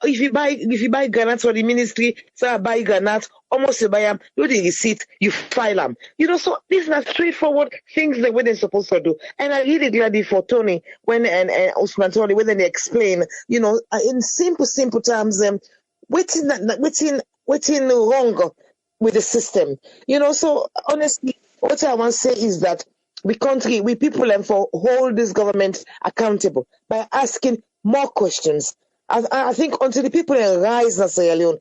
if you buy grants for the ministry, so I buy grants, almost you buy them, you do the receipt, you file them. So these are straightforward things the way they're supposed to do. And I really glad for Tony when and Usman Tony when they explain, in simple terms, what's wrong with the system. So honestly, what I want to say is that we people and for hold this government accountable by asking more questions. I think until the people rise and say Leone,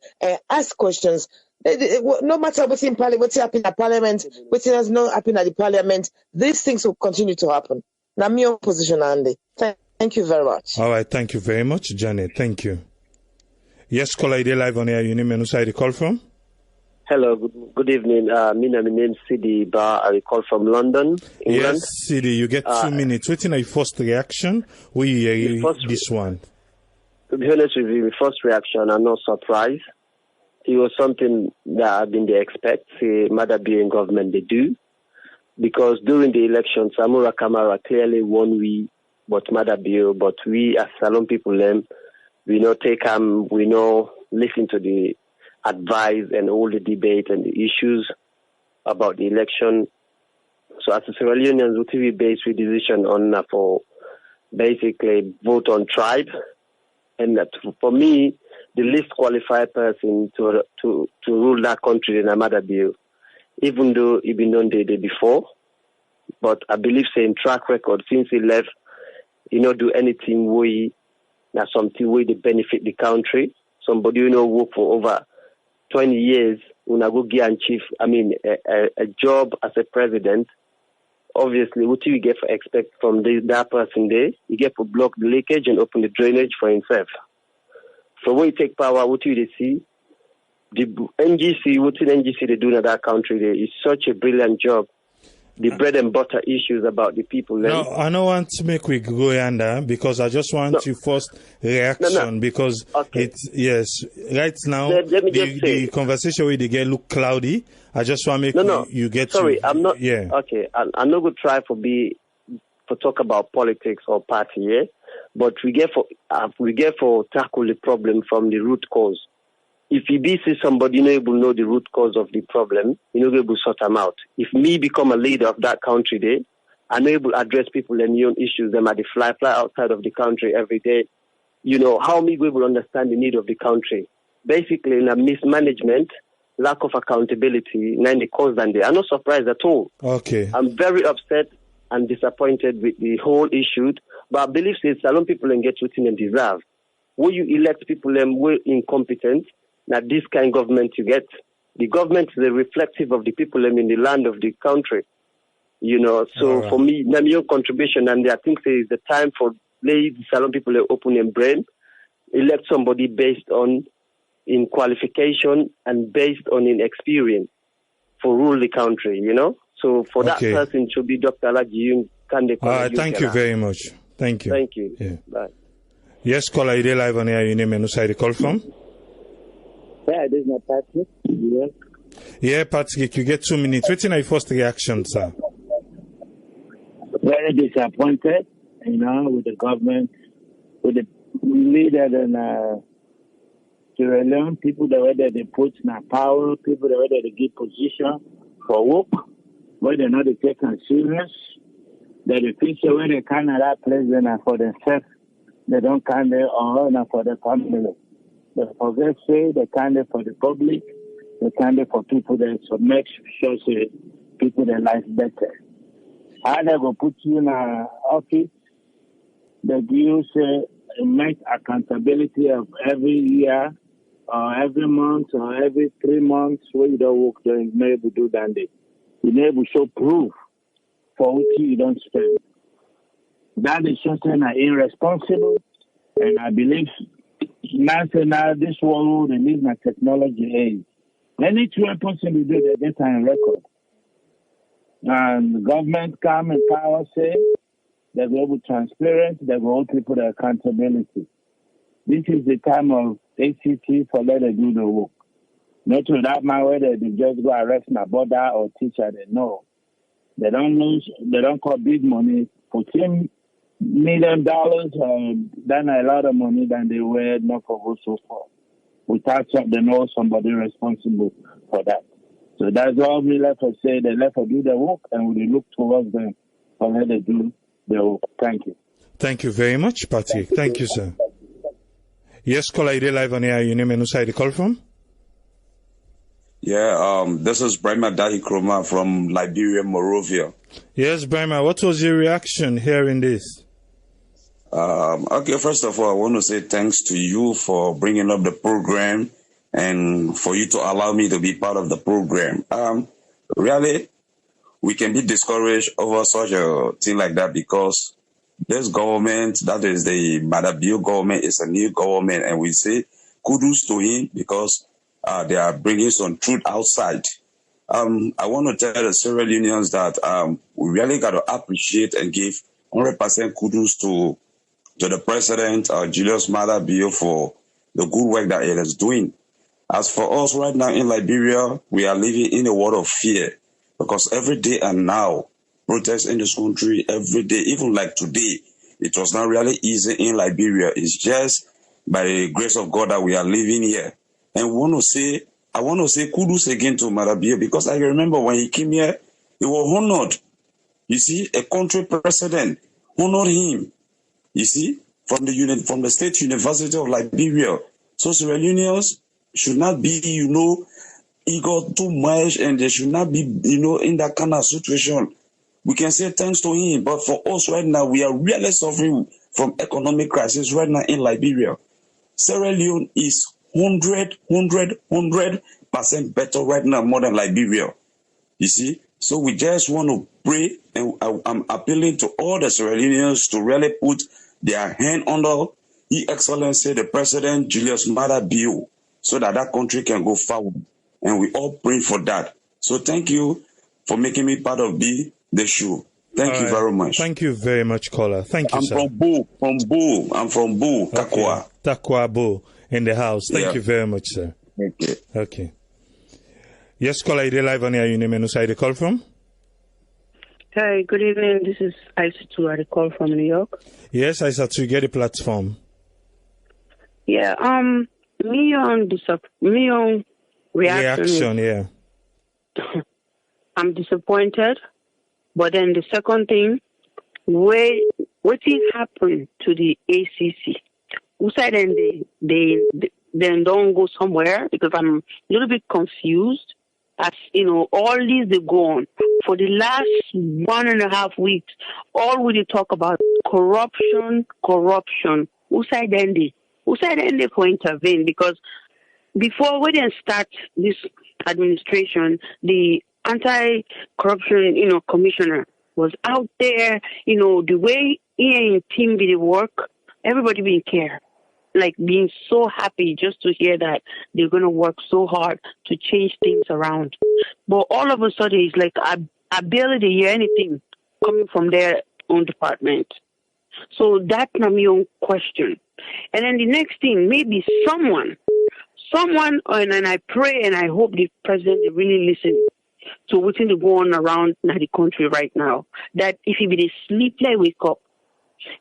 ask questions, no matter what's in parliament, what's happening at parliament, what has not happened at the parliament, these things will continue to happen. Now, my position, Andy. Thank you very much.
All right, thank you very much, Janet. Thank you. Yes, caller, you live on air. You name and who call from?
Hello, good evening. My name is Sidi Bar. I call from London, England.
Yes, Sidi, you get 2 minutes. What's your first reaction? This one?
To be honest with you, my first reaction, I'm not surprised. It was something that I've been expect, say, Madabi and government, they do. Because during the election, Samura Kamara clearly won but Madabi, but we as Salon people, we know we know listen to the advice and all the debate and the issues about the election. So as a Sierra Leoneans, we TV based with decision on for basically vote on tribe, and that for me, the least qualified person to rule that country in Amada Bill, even though he been done the day before. But I believe saying track record since he left, he not do anything something way to benefit the country. Somebody work for over 20 years, when I go get a job as a president, obviously, what do you get for expect from that person there? You get to block the leakage and open the drainage for himself. So when you take power, what do you see? The NGC, what did NGC they do in that country there is such a brilliant job. The bread and butter issues about the people.
No, I don't want to make we go under because I just want your first reaction because it's right now the conversation with the girl look cloudy. I just want to make you get.
Sorry, I'm not. Yeah. Okay, I'm not going to try for talk about politics or party. Yeah, but we get for tackle the problem from the root cause. If you see somebody not able to know the root cause of the problem, you're not able to sort them out. If me become a leader of that country there, I'm able to address people and your issues, them at the fly outside of the country every day. How me able to understand the need of the country? Basically, in a mismanagement, lack of accountability, and the cause than they. I'm not surprised at all.
Okay.
I'm very upset and disappointed with the whole issue, but I believe that Salon people can get what they deserve. When you elect people and we're incompetent, now this kind of government you get, the government is a reflective of the people in the land of the country. So for me, your contribution, and I think it's the time for the Salon people to open their brain, elect somebody based on in qualification and based on in experience for rule the country, you know. So for that person to be Dr. Alaji Kande.
Thank you very much. Thank you.
Thank you.
Yeah.
Bye.
Yes, caller, you live on air. Your name and who the call from?
Yeah, this is my Patrick. Yeah.
Yeah, Patrick, you get 2 minutes. What's your first reaction, sir?
Very disappointed, you know, with the government, with the leader in Sierra Leone, people that whether they put in power, people that whether they give position for work, whether not they take them serious, that the future where they can that president for themselves, they don't count their own for the family. They forget say they count it for the public, they count it for people that so make sure say people their life better. How they go put you in an office, they give say make accountability of every year or every month or every 3 months where you don't work there, you never do that day. You never show proof for which you don't spend. That is something irresponsible, and I believe now this world they live in a technology age. Any 2 person will do the data and record. And the government come and power say they go with transparent, they go hold people the accountability. This is the time of ACT for let them do the work. Not to that man whether they just go arrest my brother or teacher, they know. They don't lose, they don't call big money. $14 million, then a lot of money than they were not for go so far. Without they know somebody responsible for that. So that's all we left to say. They left to do the work and we look towards them for let them do the work. Thank you.
Thank you very much, Patrick. Thank you, sir. Yes, caller, you live on air. Your name and who the call from?
Yeah, this is Brahma Dahi Kroma from Liberia, Monrovia.
Yes, Brahma, what was your reaction hearing this?
Okay, first of all, I want to say thanks to you for bringing up the program and for you to allow me to be part of the program. Really, we can be discouraged over such a thing like that because this government, that is the Le140.9Bill government, is a new government, and we say kudos to him because they are bringing some truth outside. I want to tell the Sierra Leoneans that we really got to appreciate and give 100% kudos to the President, Julius Maada Bio, for the good work that he is doing. As for us right now in Liberia, we are living in a world of fear because every day and now, protests in this country every day, even like today, it was not really easy in Liberia. It's just by the grace of God that we are living here. And I want to say kudos again to Maada Bio because I remember when he came here, he was honored. You see, a country president honored him. You see, from the State University of Liberia. So Sierra Leoneans should not be, eager too much, and they should not be, in that kind of situation. We can say thanks to him, but for us right now, we are really suffering from economic crisis right now in Liberia. Sierra Leone is 100% better right now, more than Liberia. You see, so we just want to pray, and I'm appealing to all the Sierra Leoneans to really put their hand under His Excellency the President Julius Maada Bio, so that country can go forward. And we all pray for that. So thank you for making me part of the show. Thank you very much.
Thank you very much, caller. Thank you, sir.
I'm from Bo, Takwa.
Takwa Bo in the house. Thank you very much, sir. Okay. Yes, caller, you live on air. Your name and who the call from?
Hi, good evening. This is Aisatu. I call from New York.
Yes, Aisatu, get the platform.
Yeah, me on reaction.
Yeah.
I'm disappointed, but then the second thing, what happened to the ACC? Who said then they don't go somewhere? Because I'm a little bit confused. As all these they go on for the last 1.5 weeks. All we talk about corruption. Who said then they for intervene? Because before we didn't start this administration, the anti-corruption commissioner was out there. The way he and team did the work, everybody been care. like being so happy just to hear that they're going to work so hard to change things around. But all of a sudden, it's like I barely hear anything coming from their own department. So that's my own question. And then the next thing, maybe someone, and I pray and I hope the president really listen to what's going to go on around in the country right now. That if he be sleep, let wake up.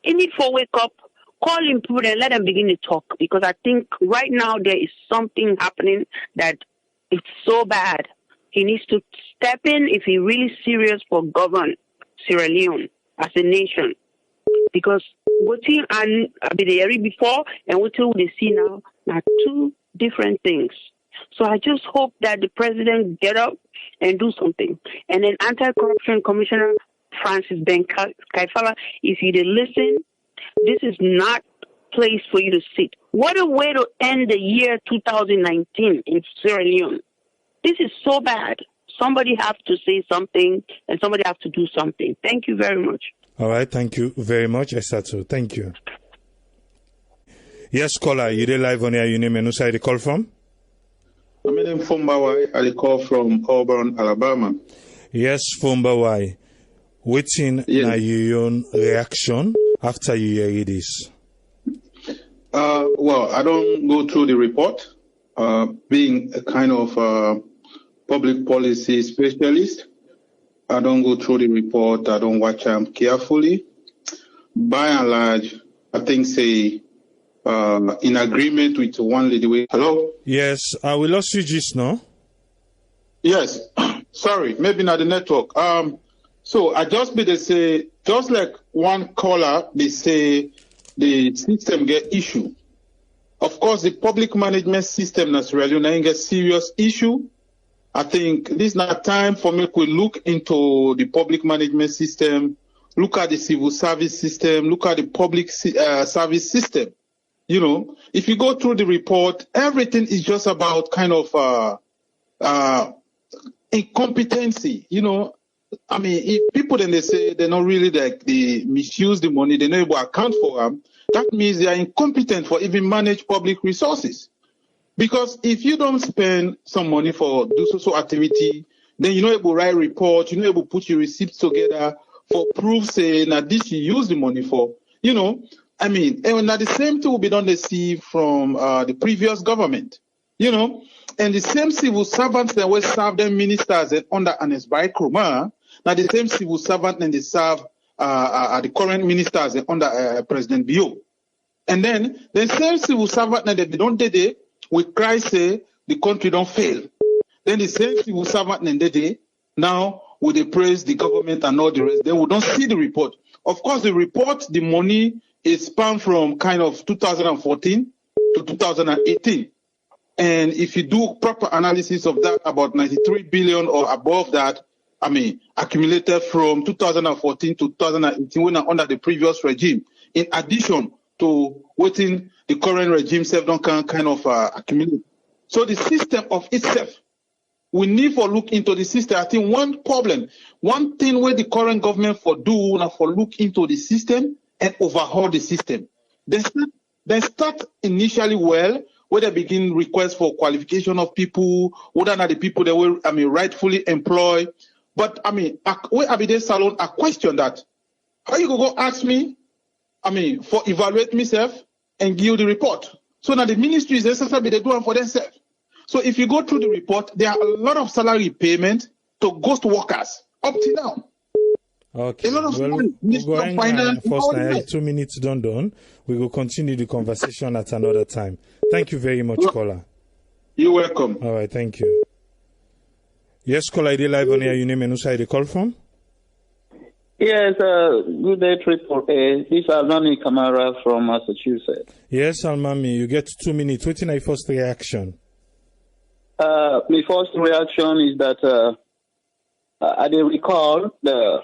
He need for wake up, call him people and let them begin to talk. Because I think right now there is something happening that it's so bad. He needs to step in if he really serious for govern Sierra Leone as a nation. Because what he and the area before and what we see now are two different things. So I just hope that the president get up and do something. And then Anti-Corruption Commissioner Francis Ben Kaifala, if you did listen, this is not place for you to sit. What a way to end the year 2019 in Sierra Leone. This is so bad. Somebody have to say something and somebody have to do something. Thank you very much.
All right, thank you very much, Esatu. Thank you. Yes, caller, you did live on here. Your name and who side you call from?
My name is Fumbawai. I call from Auburn, Alabama.
Yes, Fumbawai. Waiting na your own reaction after you hear this.
Well, I don't go through the report. Being a kind of public policy specialist, I don't go through the report. I don't watch them carefully. By and large, I think in agreement with one lady. Hello?
Yes, we lost you just now.
Yes. Sorry, maybe not the network. So I just be they say, just like one caller, they say the system get issue. Of course, the public management system in Sierra Leone get serious issue. I think this is not time for me to look into the public management system, look at the civil service system, look at the public service system. You know, if you go through the report, everything is just about kind of incompetency. You know, I mean, if people then they say they're not really like they misuse the money, they know able to account for them, that means they are incompetent for even manage public resources. Because if you don't spend some money for do social activity, then you're not able to write report, you're not able to put your receipts together for proof saying that this you use the money for. You know, I mean, and now the same thing will be done they see from the previous government. You know, and the same civil servants that were served them ministers and under Anes Kroma, now the same civil servant and they serve the current ministers and under President Bio. And then the same civil servant that they don't did it, we cry say the country don't fail. Then the same civil servant and they now would they praise the government and all the rest. Then we don't see the report. Of course, the report, the money is spanned from kind of 2014 to 2018. And if you do proper analysis of that, about 93 billion or above that, I mean, accumulated from 2014 to 2018 when under the previous regime, in addition to waiting the current regime self don't kind of accumulate. So the system of itself, we need to look into the system. I think one problem, one thing where the current government for do now for look into the system and overhaul the system. They start initially well, where they begin requests for qualification of people, whether or not the people that were, I mean, rightfully employed. But I mean, where Abide Salon, I question that. How you go ask me, I mean, for evaluate myself and give you the report. So now the ministry is necessarily they do it for themselves. So if you go through the report, there are a lot of salary payment to ghost workers up to now.
Okay.
A lot of
we'll go finance. First, 2 minutes done. We will continue the conversation at another time. Thank you very much, caller.
You're welcome.
All right, thank you. Yes, caller, ID live on here. Your name and who side you call from?
Yes, good day, Triple A. This is Almami Kamara from Massachusetts.
Yes, Almami, you get 2 minutes. What's your first reaction?
My first reaction is that I recall the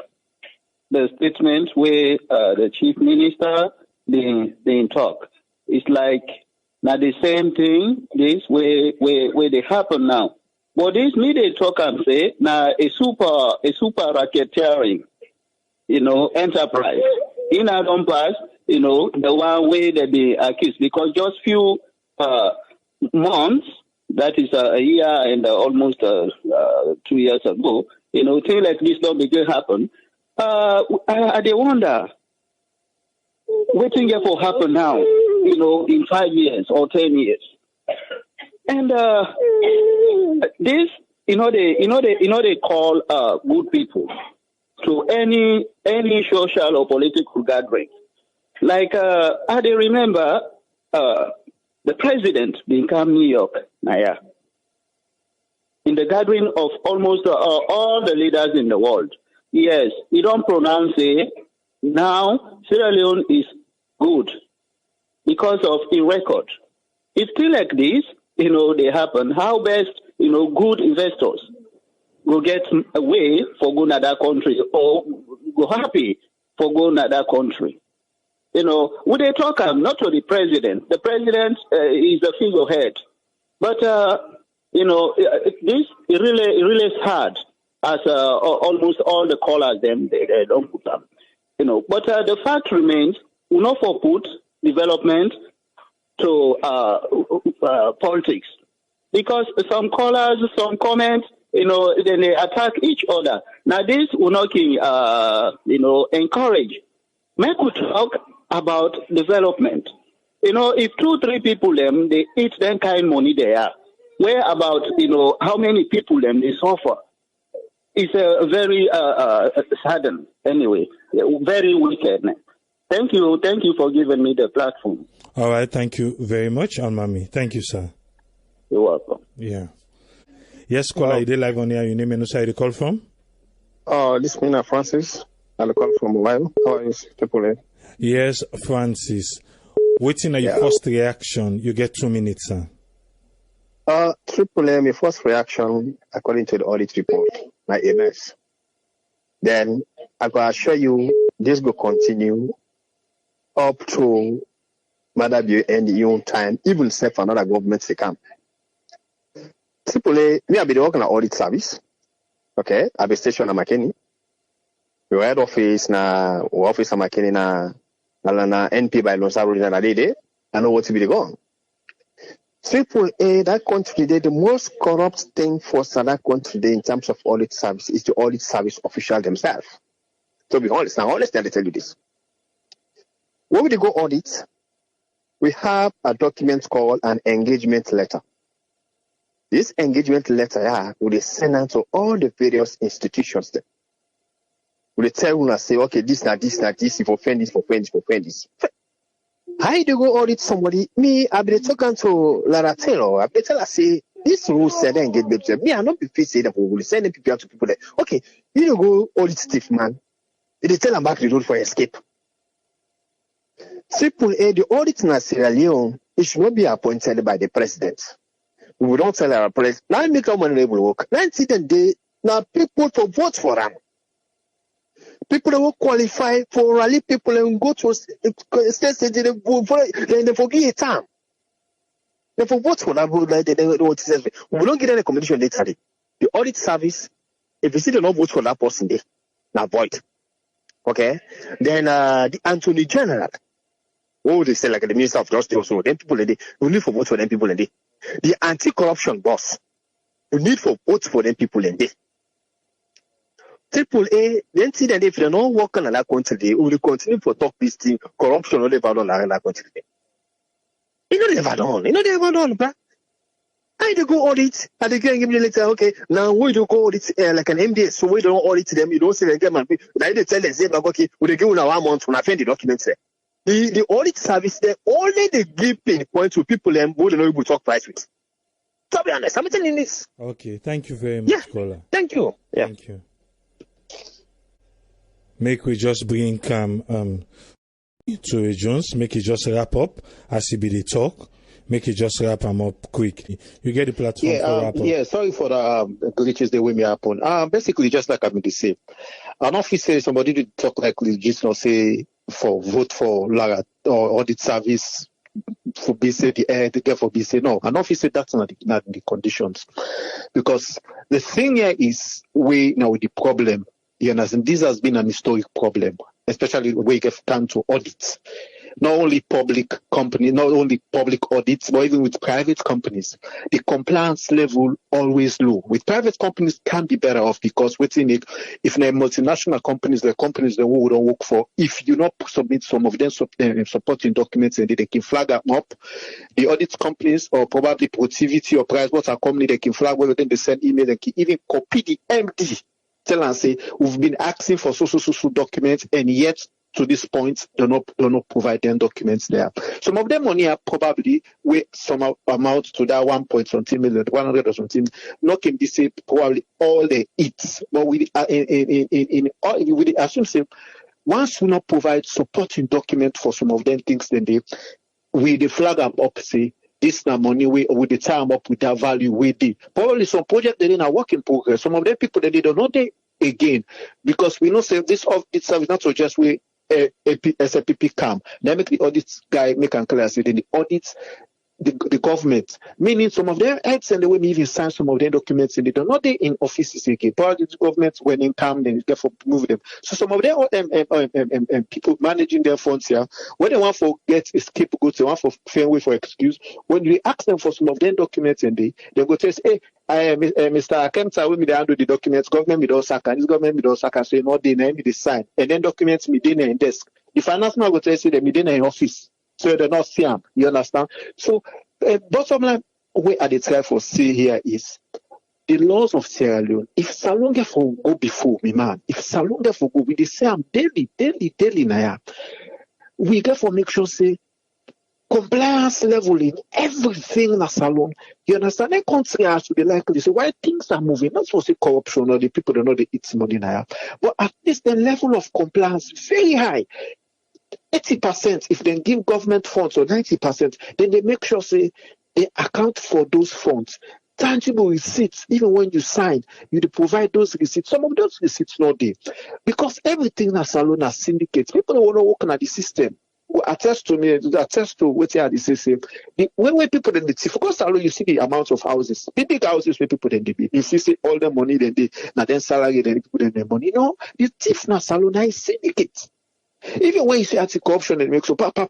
statement where the chief minister they talk. It's like now the same thing. This where they happen now. But this media talk and say now a super racketeering, you know, enterprise. In our own past, the one way that they accused, because just few months, that is a year and almost 2 years ago, things like this don't begin happen. I they wonder, what thing will happen now, in 5 years or 10 years. And this, they call good people to any social or political gathering. Like I remember the president being come New York, Naya, in the gathering of almost all the leaders in the world. Yes, he don't pronounce it. Now Sierra Leone is good because of the record. If things like this, they happen, how best, good investors will get away for going to that country or go happy for going to that country. Would they talk not to the president? The president is the figurehead. But, this is really sad as almost all the callers, they don't put up. But the fact remains, we not for put development to politics. Because some callers, some comments, then they attack each other. Now this will not, encourage. Make we talk about development. If 2-3 people they eat that kind of money they are, where about, how many people they suffer? It's a very sudden, anyway, very wicked. Thank you for giving me the platform.
All right, thank you very much, Almami. Thank you, sir.
You're welcome.
Yeah. Yes, caller, you live on here. Your name and who side you call from?
This is Mina Francis. I call from Live. How are you, people?
Yes, Francis. Waiting on your first reaction. You get 2 minutes, sir.
Triple M, my first reaction, according to the audit report, my MS. Then I can assure you this will continue up to Madabu and your own time, even for another government to come. Triple A, me, I've been working at audit service. Okay, I've been stationed at McKinney. We head office na office at McKinney na NP by Lonsaro na day. I know what to be going. Triple A, that country, the most corrupt thing for that country in terms of audit service is the audit service official themselves. To be honest, now honestly, I tell you this. When we go audit, we have a document called an engagement letter. This engagement letter will be sent out to all the various institutions. Will tell you, say, okay, this, if offend this. How do you go audit somebody? Me, I've been talking to Lara Taylor. I've been telling her, say, this rule said engagement. Me, I'm not be facing that we will send people out to people there. Okay, you don't go audit Steve, man. They tell them back the road for escape. Triple A, the audit in Sierra Leone, it should not be appointed by the president. We don't tell our president. Now make our money work. 90 days, now people to vote for them. People that will qualify for rally people and go to states, then they forget a time. They vote for that. We don't get any competition later. The audit service, if you see they don't vote for that person, they now void. Okay? Then the Auditor General, they say like the Minister of Justice also, then people they need for vote for them people in there. The anti-corruption boss, you need for vote for them people in there. Triple A, then see that if they're not working on that country, they will continue to talk this thing, corruption or never done in that country. You know never done, bruh. I do go audit, and they can give me the letter, okay, now we do go audit like an MDS, so we don't audit them, you don't say they get my people. They tell them, say, okay, we give you 1 month when I find the documents there. The audit service, they only they give pinpoint to people who don't know who talk price with. To be honest, I'm telling you this.
Okay, thank you very much, caller.
Thank you. Yeah.
Thank you. Make we just bring to Jones, make it just wrap up as he be the talk. Make it just wrap him up quick. You get the platform for wrap up.
Yeah, sorry for the glitches the way me happen. Basically, just like I'm going to say, an officer, somebody to talk like just not say for vote for Lara or audit service for BC, the get for BC. No, an officer that's not the conditions. Because the thing here is we now with the problem. You understand? This has been an historic problem, especially when we get time to audit.
not only public companies, not only public audits, but even with private companies, the compliance level always low. With private companies can be better off because within it, if they're multinational companies, the companies that we don't work for, if you not submit some of them supporting documents and they can flag them up, the audit companies or probably Protivity or Pricewaterhouse company, they can flag whether they send email, they can even copy the MD. Tell and say, we've been asking for so documents and yet to this point, do not provide them documents there. Some of them money are probably with some amount to that 1 million, 100 or something. Not can be say probably all the hits, but we assume say once we not provide supporting document for some of them things, then they flag up say this now money with the time up with that value with the probably some project they in a work in progress. Some of them people that they don't know they again because we know say this service not so just we SAPP come. Then make the audit guy make and clear say the audits the government, meaning some of them heads and the way even sign some of their documents and they don't know they in offices again. But the government when in come then therefore move them. So some of them people managing their funds here, when they want for get a scapegoat, they want for fair way for excuse. When you ask them for some of their documents and they go tell us, hey, Mr. Akemta will me handle the documents, government me don't sack and this government me don't sack and say no they name me the sign. And then documents me dinner in desk. The finance man will tell you they me dinner in office. So they're not seeing, you understand? So, bottom line, what I try for say here is the laws of Sierra Leone. If Salonga for go before me, man, if Salonga for go, we the same daily, now. We therefore make sure say compliance level in everything in a salon. You understand? That country has to be likely. So why things are moving, not for say corruption or the people don't know they eat money now, but at least the level of compliance very high. 80%, if they give government funds or 90%, then they make sure say they account for those funds. Tangible receipts, even when you sign, you provide those receipts. Some of those receipts not there. Because everything in a salon are syndicates. People don't want to work on the system. Attest to what they are the system. When people in the thief, of course, you see the amount of houses. The big houses where people then they be. If you see all the money, then salary, then people then the money. No, the thief na salon is syndicate. Even when you see anti-corruption and make so not to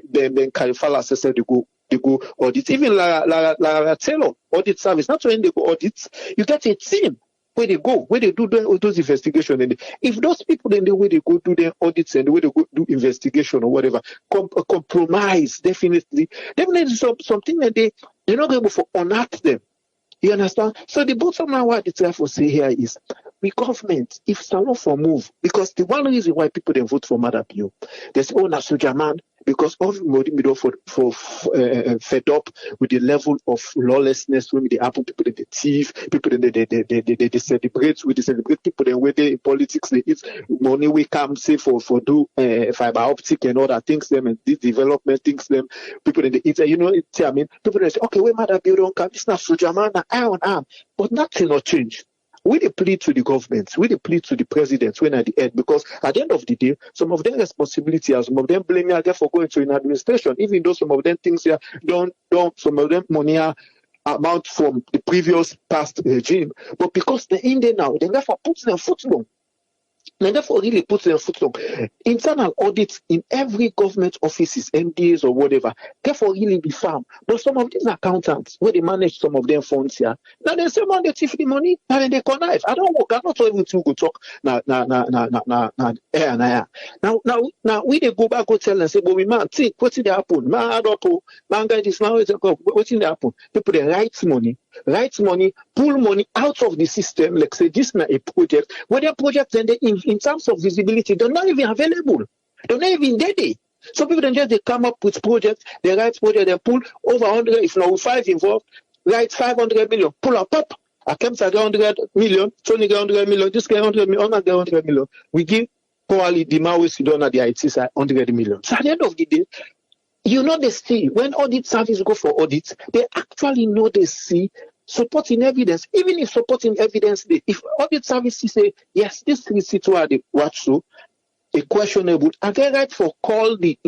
Ben Califala assessor they go audit. Even La Taylor audit service, not when they go audit, you get a team where they do those investigations. And if those people then the way they go do their audits and the way they go do investigation or whatever, compromise definitely something that they're not able to unearth them. You understand? So the bottom line what the try for say here is the government, if Salon for move, because the one reason why people then vote for Mother Bill, they say, oh, na soldier man, because everybody for fed up with the level of lawlessness when they happen, people they thief, people they celebrate people then where they in politics they eat money we come say for do fiber optic and all that things them and this development things them people they eat I mean people they say okay where Mother Bill don't come, it's not soldier man eye on arm, but nothing will change. We dey plead to the government, we dey plead to the president when at the end, because at the end of the day, some of them responsibility are some of them blaming are for going to an administration, even though some of them things here don't some of them money are amount from the previous past regime, but because they're in there now, they therefore put their foot down. And therefore really put their foot on. Internal audits in every government offices, MDAs or whatever, therefore really be found. But some of these accountants, where they manage some of their funds here, now they say, man, they thief the money, now then they connive. I don't work, I'm not able to go talk now we they go back, go tell and say, but we man, think, what's in the happen? Man, add up, man, guy, this now, what's in the happen? People, they write money, pull money out of the system, like say, this is a project, where their project then they in terms of visibility, they're not even available. They're not even ready. So people then just they come up with projects, they write project, they pull over 100, if not 5 involved, write 500 million, pull up. I came to 100 million, Tony get 100 million, this guy 100 million, Honor get 100 million. We give probably the Maoist you don't at the IT side 100 million. So at the end of the day, they see when audit service go for audits, they actually know they see supporting evidence, even if supporting evidence, if audit services say, yes, this receipt were the watch so, a questionable, and they right for call the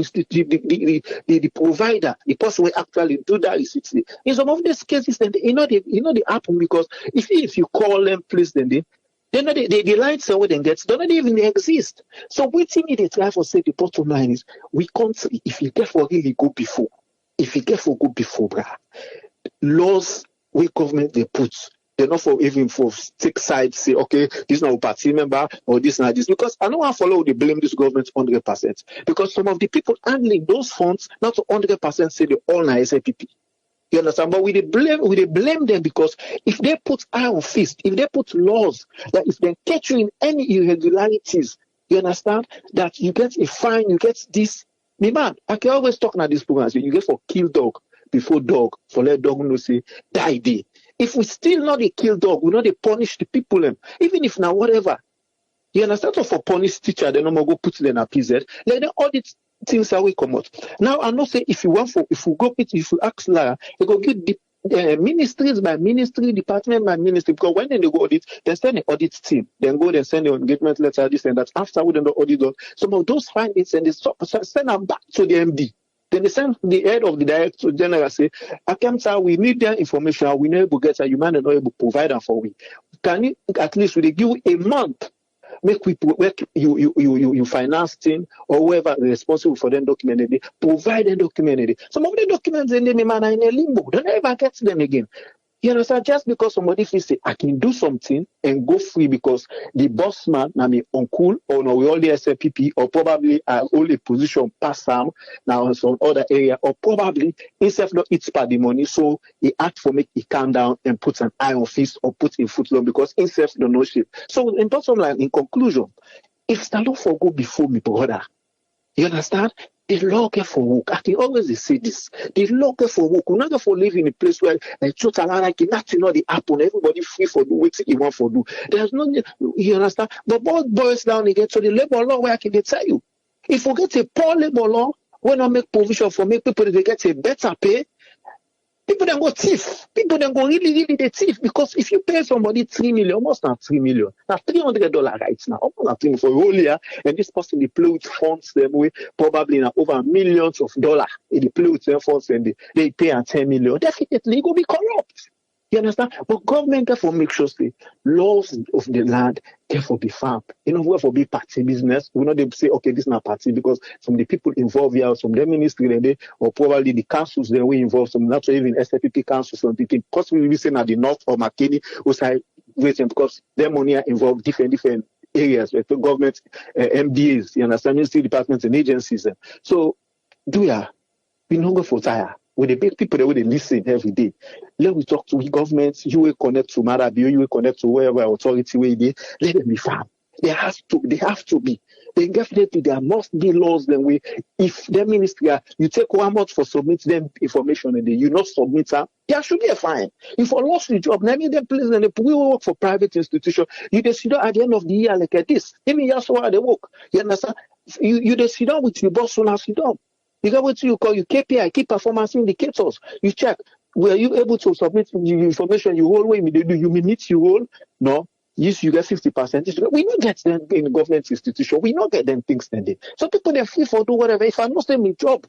provider, the person will actually do that receipt. In some of these cases, then they happen because if you call them, please, then
Then the lines are what they get, don't even exist. So waiting me they try for say the bottom line is we can't if you get for really go before. If you get for go before, brah, laws we government they put, they're not for even for take sides, say, okay, this is not a party member or this not this. Because I don't want to follow the blame this government 100%. Because some of the people handling those funds, not 100% say they all na SAPP. You understand? But we they blame them because if they put iron fist, if they put laws that if they catch you in any irregularities, you understand that you get a fine, you get this. Me man, I can always talk about this program. You get for kill dog before dog, for let dog know say die day. If we still not a kill dog, we not they punish the people them. Even if now whatever. You understand? So for punish teacher, they no more go put them in a PZ. Let them audit things that we come out. Now I know say if you ask Lara, you go get the ministries by ministry, department by ministry, because when they go audit, they send an audit team. Then go and send an engagement letter, this and that. After we don't audit done, some of those findings and they send them back to the MD. Then they send the head of the Director General say, Akamsa, we need their information, we know able to get a human and not able to provide them for we. Can you at least give you a month? Make we you finance team or whoever responsible for them documented, provide them documented. Some of the documents in the man are in a limbo. Don't ever get them again. You understand? Just because somebody feels say I can do something and go free because the boss man, I mean uncle or no we only SLPP or probably only position pass some now in some other area or probably himself not eats part the money, so he act for make he calm down and puts an eye on fist or put in foot long because himself don't know shit. So in bottom line, in conclusion, if the law for go before me, brother, you understand? The law get for work. I can always say this. The law get for work. We're not get for live in a place where total like nothing not the happen. Everybody free for do what you want for do. There's no, you understand? But what boils down again to the labor law where I can tell you. If we get a poor labor law, when I make provision for make people they get a better pay, people then go thief. People then go really the thief because if you pay somebody 3 million, almost not 3 million, now $300 right now, almost not 3 million for a whole year, and this person they play with funds them way probably now over millions of dollars. They play with their funds and they pay at 10 million. Definitely, it will be corrupt. You understand? But government therefore make sure say laws of the land therefore be farm. You know, whoever be party business, we not they say, okay, this is not party because some of the people involved here, some of the ministry they or probably the councils they were involved, some not even SFPP councils, some people possibly be saying at the north or McKinney or side waiting because their money are involved different areas with the government MDAs, you understand, ministry departments and agencies. So we no go for tire. With the big people that will listen every day. Let we talk to the governments, you will connect to Marabio, you will connect to wherever authority will be. Let them be farm. They have to be. Then definitely there must be laws then we if the ministry you take 1 month for submit them information and then you not submit them, there should be a fine. If you lost the job, let me then please and we work for private institution. You just sit down at the end of the year like this. Give me just why they work. You understand? You just sit down with your boss when I sit down. You got what you call your KPI, key performance indicators. You check. Were you able to submit the information you hold? When you meet you hold? No. Yes, you get 50%. We don't get them in government institution. We don't get them things then. So people they're free for do whatever. If I know say my job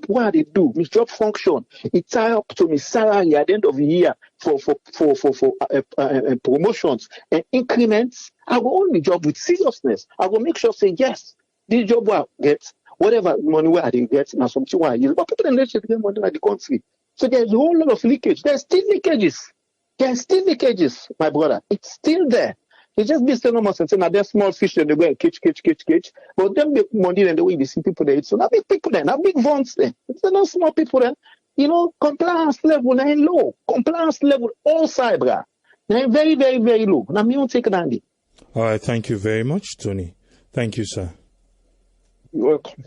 what they do, my job function, it tie up to my salary at the end of the year for promotions and increments. I will own my job with seriousness. I will make sure say yes, this job will get. Whatever money where I didn't get, now something why I use. But people don't get money in the country. So there's a whole lot of leakage. There's still leakages, my brother. It's still there. It's just be saying almost and saying, now there's small fish and they go and catch. But them make money and the way they see people there. So now big people there, now big vans there. It's not small people there. You know, compliance level now low. Compliance level all side, bruh. Now very, very, very low. Now me won't take it handy.
All right, thank you very much, Tony. Thank you, sir.
You're welcome.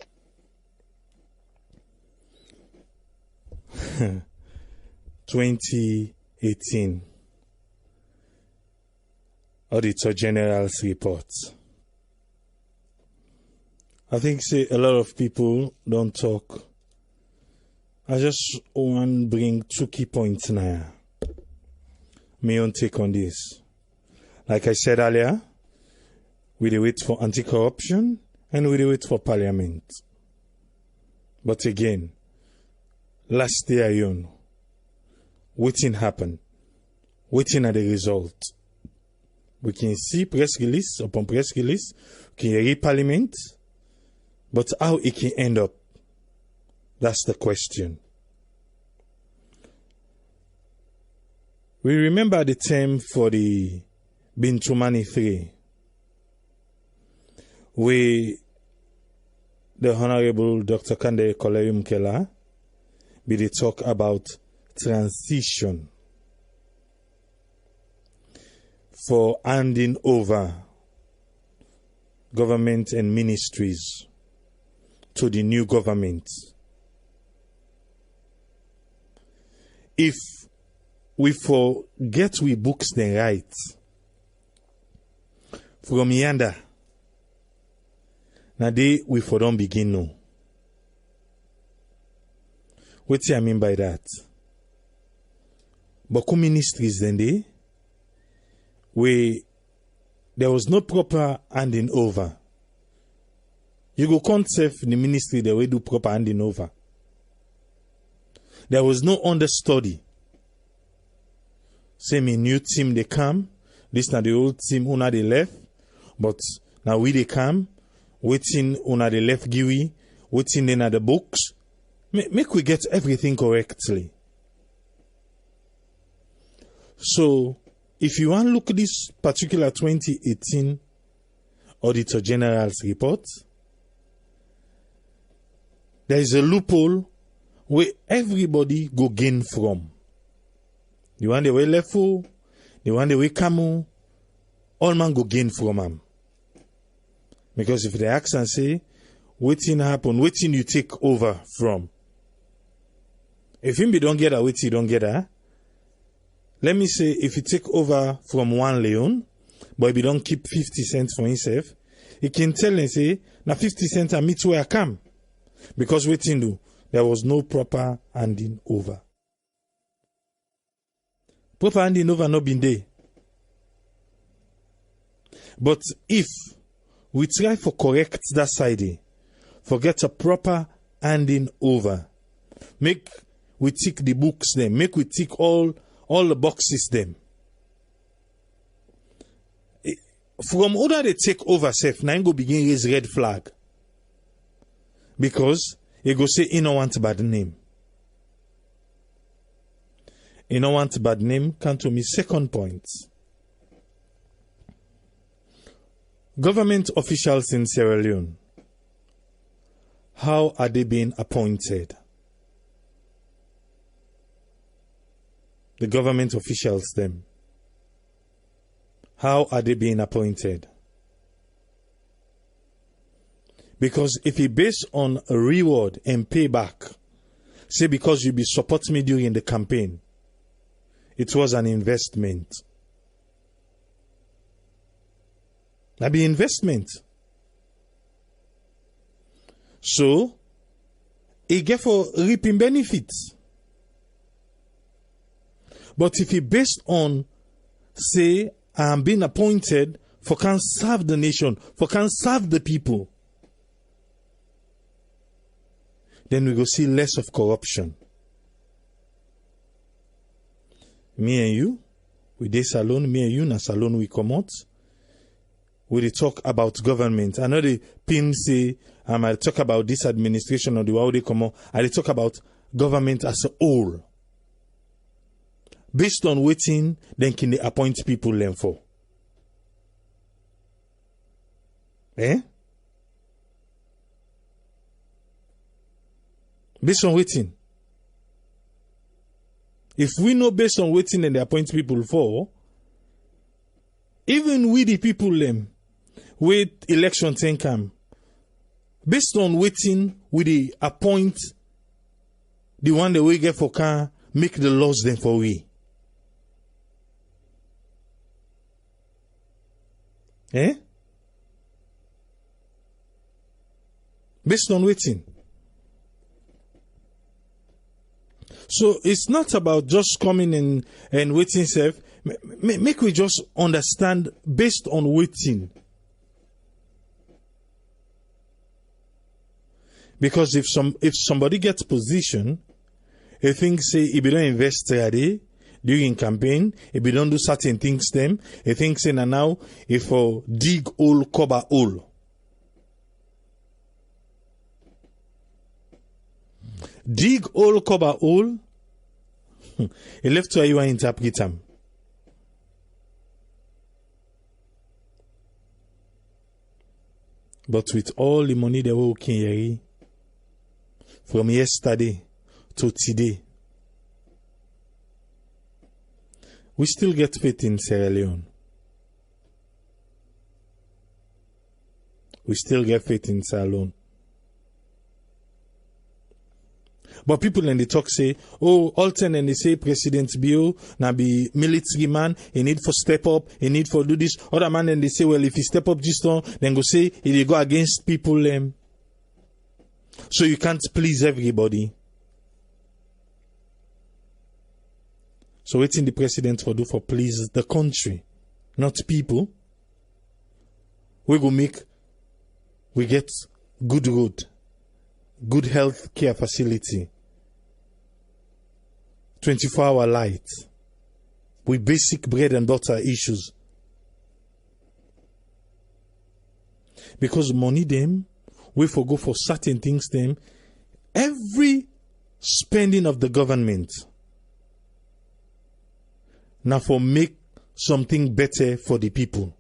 2018 Auditor General's report. I think say a lot of people don't talk. I just want to bring 2 key points now. My own take on this. Like I said earlier, we do it for anti-corruption and we do it for parliament. But again, last year, you know, waiting happened. Waiting at the result. We can see press release upon press release. We can read parliament. But how it can end up? That's the question. We remember the term for the Bintumani 3, where the Honorable Dr. Kande Koleyum Kela be the talk about transition for handing over government and ministries to the new government. If we forget we books then right from yonder, now they we for don't begin no. What do I mean by that? But ministries then they where there was no proper handing over. You go concept the ministry the way do proper handing over. There was no understudy. Say me new team they come. This now the old team una they left. But now we they come. Waiting una they left giwi. Waiting then at the books. Make we get everything correctly. So if you want to look at this particular 2018 Auditor General's report, there is a loophole where everybody go gain from. The one the way left for, the one the way come, all man go gain from them. Because if they ask and say, waiting happen, waiting you take over from. If him be don't get that, wait you don't get that. Let me say, if you take over from one Leone, but if you don't keep 50 cents for himself, he can tell and say, now 50 cents and meet where I come. Because waiting do, there was no proper handing over. Proper handing over not been there. But if we try for correct that side, forget a proper handing over, make we tick the books them, make we tick all the boxes them. From order they take over self, now go begin raise red flag. Because he go say he no want bad name. He no want bad name. Come to me second point. Government officials in Sierra Leone, how are they being appointed? The government officials them. How are they being appointed? Because if it based on a reward and payback, say because you be support me during the campaign, it was an investment. That be investment. So, it get for reaping benefits. But if it based on, say, I am being appointed for can serve the nation, for can serve the people, then we go see less of corruption. Me and you, we dey salon, me and you na salon we come out. We dey talk about government. I know the pin say, I talk about this administration or the way they come out. I dey talk about government as a whole. Based on waiting, then can they appoint people then for? Eh? Based on waiting. If we know based on waiting and they appoint people for, even we the people them, with election ten come, based on waiting, we the appoint the one that we get for can make the laws then for we. Eh? Based on waiting. So it's not about just coming in and waiting self. Make we just understand based on waiting. Because if somebody gets position, he thinks say if you don't invest there, during campaign, if you don't do certain things them, he thinks say now if dig hole, cover hole. Dig hole, cover hole. He left to you and interpret them. But with all the money they were working from yesterday to today, we still get faith in Sierra Leone. We still get faith in Sierra Leone. But people in the talk say, oh, Alton and they say President Bio now be military man, he need for step up, he need for do this. Other man and they say, well, if he step up this time, then go say he go against people. So you can't please everybody. So what's in the president for do for please the country, not people? We get good road, good health care facility, 24-hour light, with basic bread and butter issues. Because money them, we forgo for certain things them, every spending of the government, now for make something better for the people.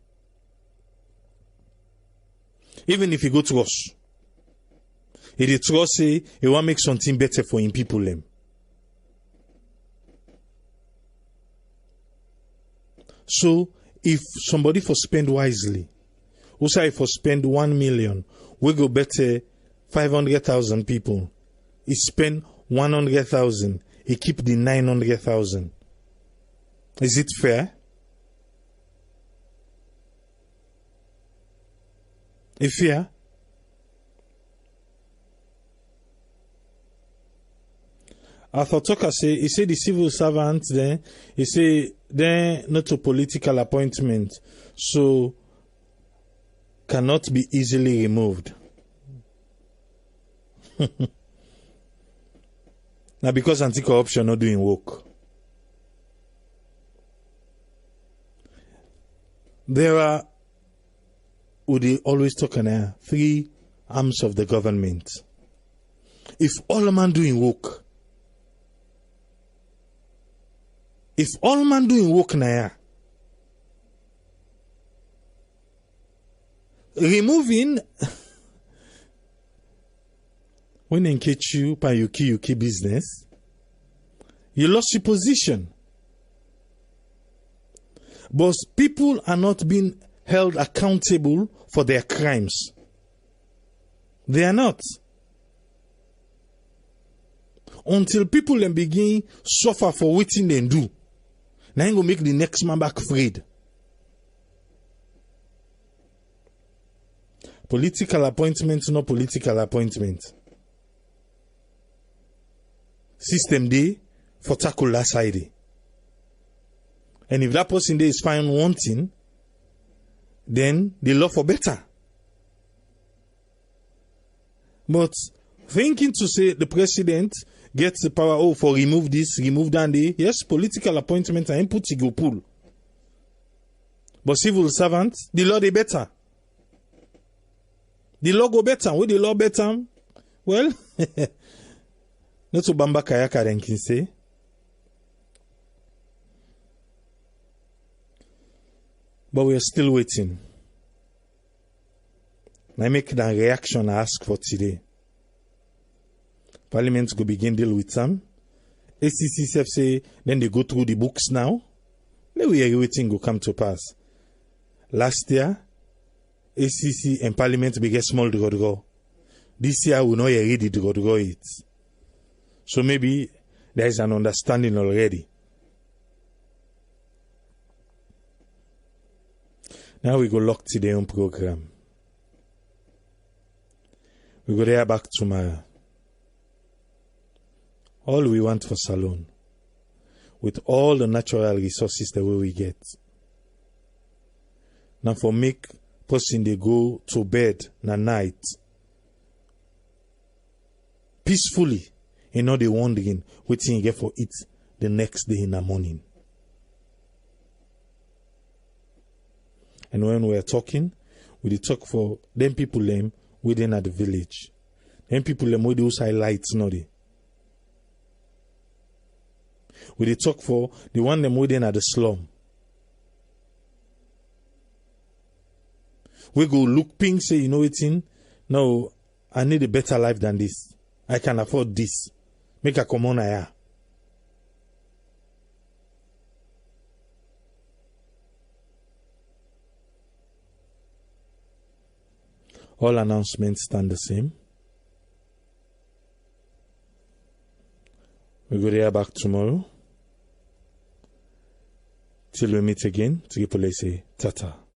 Even if you go to us, if the trust say he want make something better for him people them. So if somebody for spend wisely, also if for spend 1 million, we go better 500,000 people. He spend 100,000, he keep the 900,000. Is it fair? If yeah, Arthur Tucker say, he said the civil servants then, he say then not a political appointment, so cannot be easily removed. Now because anti-corruption not doing work. There are, would they always talk on three arms of the government. If all man doing work, now, removing when they catch you by yuki business, you lost your position. But people are not being held accountable for their crimes. They are not. Until people then begin suffer for what they do, now you go make the next man back afraid. Political appointment, not political appointment. System day for tackle last side. And if that person there is found wanting, then the law for better. But thinking to say the president gets the power for remove this, remove that, yes, political appointment and input he go pull. But civil servants, the law they better. The law go better. With the law better, well, not to bamba kayaka then can say. But we are still waiting. I make that reaction I ask for today. Parliament go begin deal with some. ACCCF say then they go through the books now. Let we are waiting go come to pass. Last year, ACC and Parliament began small draw. This year we know you ready to draw it. So maybe there is an understanding already. Now we go lock today on program. We go there back tomorrow. All we want for Salone, with all the natural resources the way we get. Now for make person they go to bed na night peacefully, and not they wondering what you get for it the next day in the morning. And when we are talking, we dey talk for them people them within at the village. Them people them with those highlights, no dey. We dey talk for the one them within at the slum. We go look pink, say, you know it in? No, I need a better life than this. I can afford this. Make a come on here. All announcements stand the same. We go there back tomorrow. Till we meet again, to say tata.